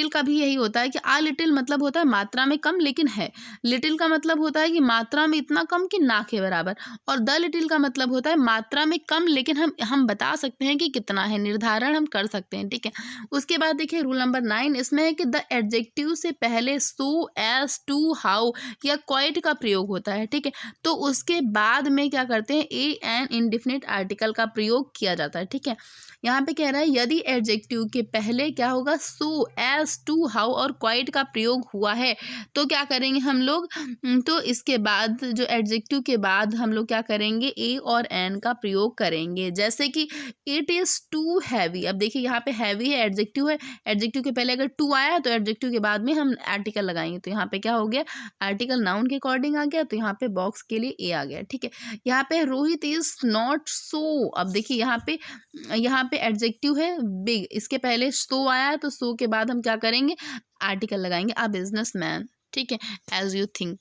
का भी यही होता है कि आ लिटिल मतलब होता है मात्रा में कम लेकिन है। लिटिल का मतलब होता है कि मात्रा में इतना कम कि ना के बराबर। और द लिटिल का मतलब होता है मात्रा में कम लेकिन हम बता सकते हैं कि कितना है, निर्धारण हम कर सकते हैं, ठीक है। उसके बाद देखिए रूल नंबर 9 इसमें है कि द एडजेक्टिव से पहले सो, एज, टू, हाउ या क्वाइट का प्रयोग होता है, ठीक है। तो उसके बाद में क्या करते हैं, ए एन इंडिफिनिट आर्टिकल का प्रयोग किया जाता है, ठीक है। यहाँ पे कह रहा है यदि एडजेक्टिव के पहले क्या होगा, सो, एज, टू, हाउ और क्वाइट का प्रयोग हुआ है तो क्या करेंगे हम लोग, तो इसके बाद जो एडजेक्टिव के बाद हम लोग क्या करेंगे, ए और एन का प्रयोग करेंगे। जैसे कि इट इज़ टू हैवी, अब देखिए यहाँ पे हैवी है, एडजेक्टिव है, एडजेक्टिव के पहले अगर टू आया तो एडजेक्टिव के बाद में हम आर्टिकल लगाएंगे, तो यहाँ पे क्या हो गया, आर्टिकल नाउन के अकॉर्डिंग आ गया, तो यहाँ पे बॉक्स के लिए ए आ गया, ठीक है। यहाँ पे रोहित इज नॉट सो, अब देखिए यहाँ पे एडजेक्टिव है बिग, इसके पहले सो आया तो सो के बाद हम क्या करेंगे, आर्टिकल लगाएंगे, अ बिजनेसमैन, ठीक है, एज यू थिंक,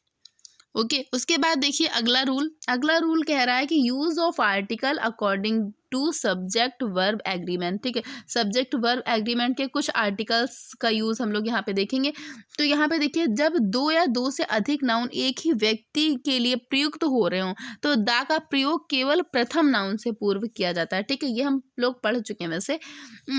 ओके। उसके बाद देखिए अगला रूल कह रहा है कि use of article according to subject verb agreement, ठीक है। सब्जेक्ट वर्ब एग्रीमेंट के कुछ आर्टिकल्स का यूज हम लोग यहाँ पे देखेंगे। तो यहाँ पे देखिए जब दो या दो से अधिक नाउन एक ही व्यक्ति के लिए प्रयुक्त हो रहे हों तो दा का प्रयोग केवल प्रथम नाउन से पूर्व किया जाता है, ठीक है। ये हम लोग पढ़ चुके हैं वैसे।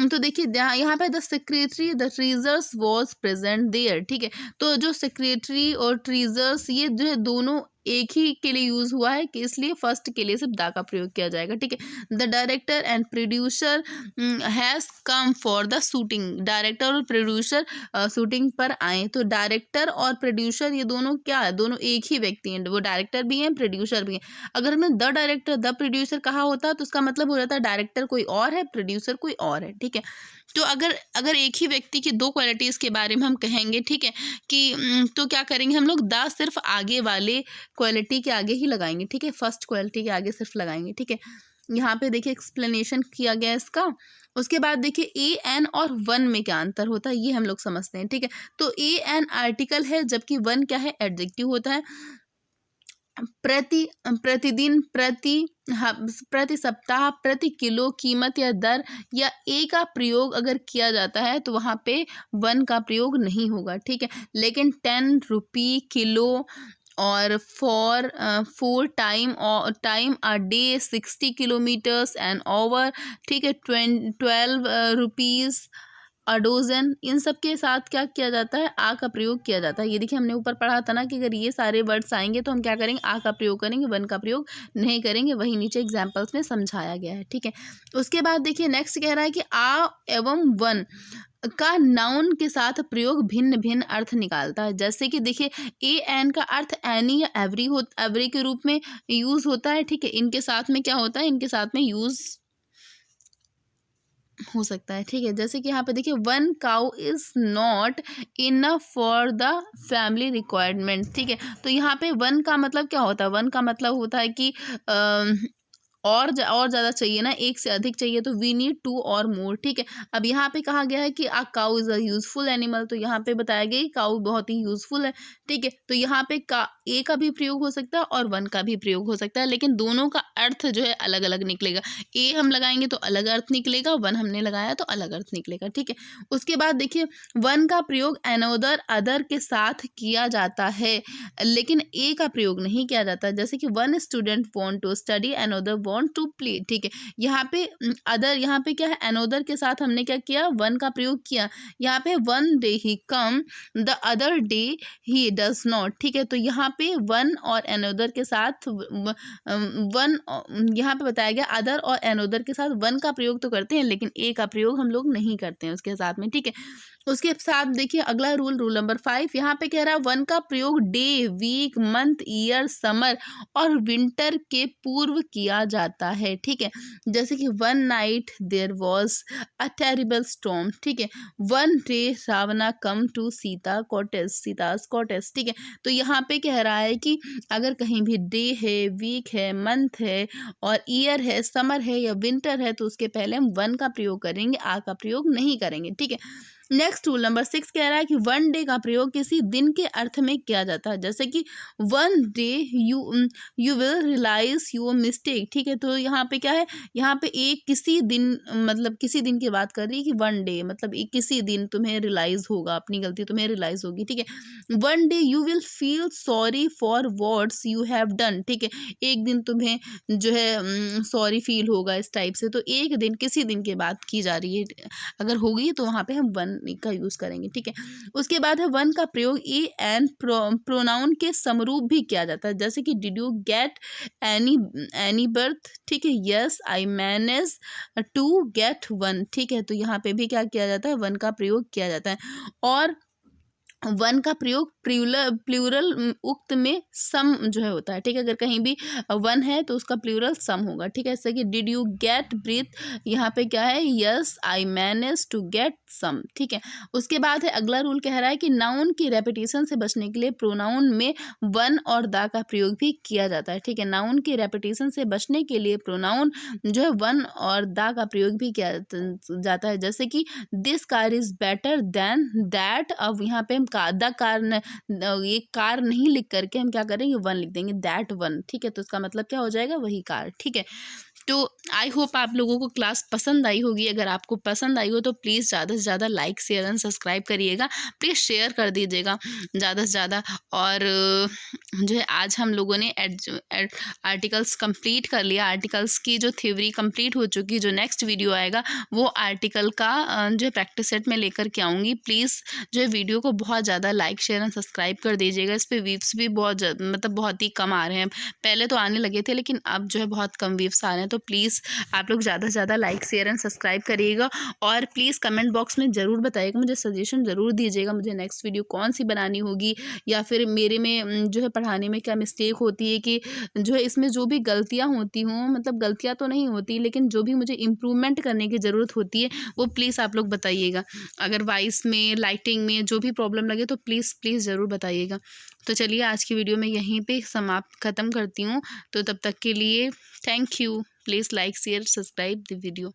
तो देखिए यहाँ पे the secretary the treasurers was present there, ठीक है। तो जो सेक्रेटरी और ट्रेजर्स ये जो है दोनों एक ही के लिए यूज हुआ है कि इसलिए फर्स्ट के लिए सिर्फ दा का प्रयोग किया जाएगा, ठीक है। The director and producer has come for the shooting, director और प्रोड्यूसर शूटिंग पर आए, तो डायरेक्टर और प्रोड्यूसर ये दोनों क्या है, दोनों एक ही व्यक्ति हैं, वो डायरेक्टर भी हैं प्रोड्यूसर भी हैं। अगर हमने द डायरेक्टर द प्रोड्यूसर कहा होता तो उसका मतलब हो जाता है डायरेक्टर कोई और है, प्रोड्यूसर कोई और है, ठीक है। तो अगर एक ही व्यक्ति की दो क्वालिटीज़ के बारे में हम कहेंगे, ठीक है, कि तो क्या करेंगे हम लोग, द सिर्फ आगे वाले क्वालिटी के आगे ही लगाएंगे, ठीक है, फर्स्ट क्वालिटी के आगे सिर्फ लगाएंगे, ठीक है। यहाँ पे देखिए एक्सप्लेनेशन किया गया इसका। उसके बाद देखिए ए एन और वन में क्या अंतर होता है ये हम लोग समझते हैं, ठीक है। तो ए एन आर्टिकल है जबकि वन क्या है, एडजेक्टिव होता है। प्रतिदिन, प्रति सप्ताह, प्रति किलो, कीमत या दर या ए का प्रयोग अगर किया जाता है तो वहाँ पे वन का प्रयोग नहीं होगा, ठीक है। लेकिन 10 रुपये किलो और four time a day, 60 kilometres an hour, ठीक है, 12 रुपीज़ अ डोजन, इन सब के साथ क्या किया जाता है, आ का प्रयोग किया जाता है। ये देखिए हमने ऊपर पढ़ा था ना कि अगर ये सारे वर्ड्स आएंगे तो हम क्या करेंगे, आ का प्रयोग करेंगे, वन का प्रयोग नहीं करेंगे, वही नीचे एग्जाम्पल्स में समझाया गया है, ठीक है। उसके बाद देखिए नेक्स्ट कह रहा है कि आ एवं वन का नाउन के साथ प्रयोग भिन्न भिन्न अर्थ निकालता है। जैसे कि देखिए ए एन का अर्थ एनी या एवरी के रूप में यूज होता है, ठीक है। इनके साथ में क्या होता है, इनके साथ में यूज हो सकता है, ठीक है। जैसे कि यहाँ पे देखिए, one cow is not enough for the family requirement, ठीक है। तो यहाँ पे वन का मतलब क्या होता है? वन का मतलब होता है कि और ज़्यादा चाहिए ना, एक से अधिक चाहिए, तो वी नीड टू और मोर, ठीक है। अब यहाँ पे कहा गया है कि a cow is a useful animal, तो यहाँ पे बताया गया कि काउ बहुत ही यूज़फुल है, ठीक है। तो यहाँ पे का ए का भी प्रयोग हो सकता है और वन का भी प्रयोग हो सकता है, लेकिन दोनों का अर्थ जो है अलग अलग निकलेगा। ए हम लगाएंगे तो अलग अर्थ निकलेगा, वन हमने लगाया तो अलग अर्थ निकलेगा, ठीक है। उसके बाद देखिए, वन का प्रयोग अनदर अदर के साथ किया जाता है, लेकिन ए का प्रयोग नहीं किया जाता। जैसे कि one student want to study, another want to play, ठीक है। यहाँ पे अदर, यहाँ पे क्या है, अनदर के साथ हमने क्या किया, वन का प्रयोग किया। यहाँ पे one day he come, the other day he does not, ठीक है। तो यहाँ पे वन और अनदर के साथ वन, यहाँ पे बताया गया अदर और अनदर के साथ वन का प्रयोग तो करते हैं, लेकिन ए का प्रयोग हम लोग नहीं करते हैं उसके साथ में, ठीक है। उसके साथ देखिए अगला रूल नंबर 5, यहाँ पे कह रहा है वन का प्रयोग day, week, month, year, summer और विंटर के पूर्व किया जाता है, ठीक है। जैसे कि one night there was a terrible storm, ठीक है। One day Ravana come to Sita cottage, Sita's cottage, ठीक है। तो यहाँ पे कह रहा है कि अगर कहीं भी डे है, वीक है, मंथ है और ईयर है, समर है या विंटर है, तो उसके पहले हम वन का प्रयोग करेंगे, आ का प्रयोग नहीं करेंगे, ठीक है। नेक्स्ट रूल नंबर 6 कह रहा है कि वन डे का प्रयोग किसी दिन के अर्थ में किया जाता है। जैसे कि one day you will realise your mistake, ठीक है। तो यहाँ पे क्या है, यहाँ पे एक किसी दिन, मतलब किसी दिन की बात कर रही है कि वन डे मतलब एक किसी दिन तुम्हें रियलाइज होगा, अपनी गलती तुम्हें रियलाइज होगी, ठीक है। One day you will feel sorry for what's you have done, ठीक है। एक दिन तुम्हें जो है सॉरी फील होगा इस टाइप से, तो एक दिन, किसी दिन की बात की जा रही है अगर होगी, तो वहाँ पे हम वन का यूज करेंगे, ठीक है। उसके बाद है वन का प्रयोग ए एंड प्रोनाउन के समरूप भी किया जाता है। जैसे कि did you get any berth, ठीक है। Yes I manage to get one, ठीक है। तो यहाँ पे भी क्या किया जाता है, वन का प्रयोग किया जाता है। और वन का प्रयोग प्लूरल उक्त में सम जो है होता है, ठीक है। अगर कहीं भी वन है तो उसका प्लूरल सम होगा, ठीक है। जैसे कि डिड यू गेट ब्रीथ, यहाँ पे क्या है, yes I manage to get some, ठीक है। उसके बाद है अगला रूल कह रहा है कि नाउन की रेपिटेशन से बचने के लिए प्रोनाउन में वन और दा का प्रयोग भी किया जाता है, ठीक है। नाउन की रेपिटेशन से बचने के लिए प्रोनाउन जो है वन और दा का प्रयोग भी किया जाता है। जैसे कि this car is better than that, अब यहाँ पे हम द कार ये कार नहीं लिख करके हम क्या करेंगे, वन लिख देंगे, दैट वन, ठीक है। तो इसका मतलब क्या हो जाएगा, वही कार, ठीक है। तो आई होप आप लोगों को क्लास पसंद आई होगी। अगर आपको पसंद आई हो तो प्लीज़ ज़्यादा से ज़्यादा लाइक, शेयर एंड सब्सक्राइब करिएगा। प्लीज़ शेयर कर दीजिएगा ज़्यादा से ज़्यादा। और जो है आज हम लोगों ने आर्टिकल्स कंप्लीट कर लिया। आर्टिकल्स की जो थ्योरी कंप्लीट हो चुकी, जो नेक्स्ट वीडियो आएगा वो आर्टिकल का जो है प्रैक्टिस सेट में लेकर के आऊँगी। प्लीज़ जो है वीडियो को बहुत ज़्यादा लाइक, शेयर एंड सब्सक्राइब कर दीजिएगा। इस पर व्यूज़ भी बहुत ही कम आ रहे हैं। पहले तो आने लगे थे, लेकिन अब जो है बहुत कम व्यूज़ आ रहे हैं। तो प्लीज़ आप लोग ज़्यादा से ज़्यादा लाइक, शेयर एंड सब्सक्राइब करिएगा। और प्लीज़ कमेंट बॉक्स में ज़रूर बताइएगा, मुझे सजेशन ज़रूर दीजिएगा, मुझे नेक्स्ट वीडियो कौन सी बनानी होगी, या फिर मेरे में जो है पढ़ाने में क्या मिस्टेक होती है, कि जो है इसमें जो भी गलतियाँ होती हों, मतलब गलतियाँ तो नहीं होती, लेकिन जो भी मुझे इम्प्रूवमेंट करने की ज़रूरत होती है वो प्लीज़ आप लोग बताइएगा। अगर वॉइस में, लाइटिंग में जो भी प्रॉब्लम लगे तो प्लीज़ ज़रूर बताइएगा। तो चलिए आज की वीडियो मैं यहीं पे समाप्त ख़त्म करती हूँ। तो तब तक के लिए thank you. Please like, share, subscribe the video.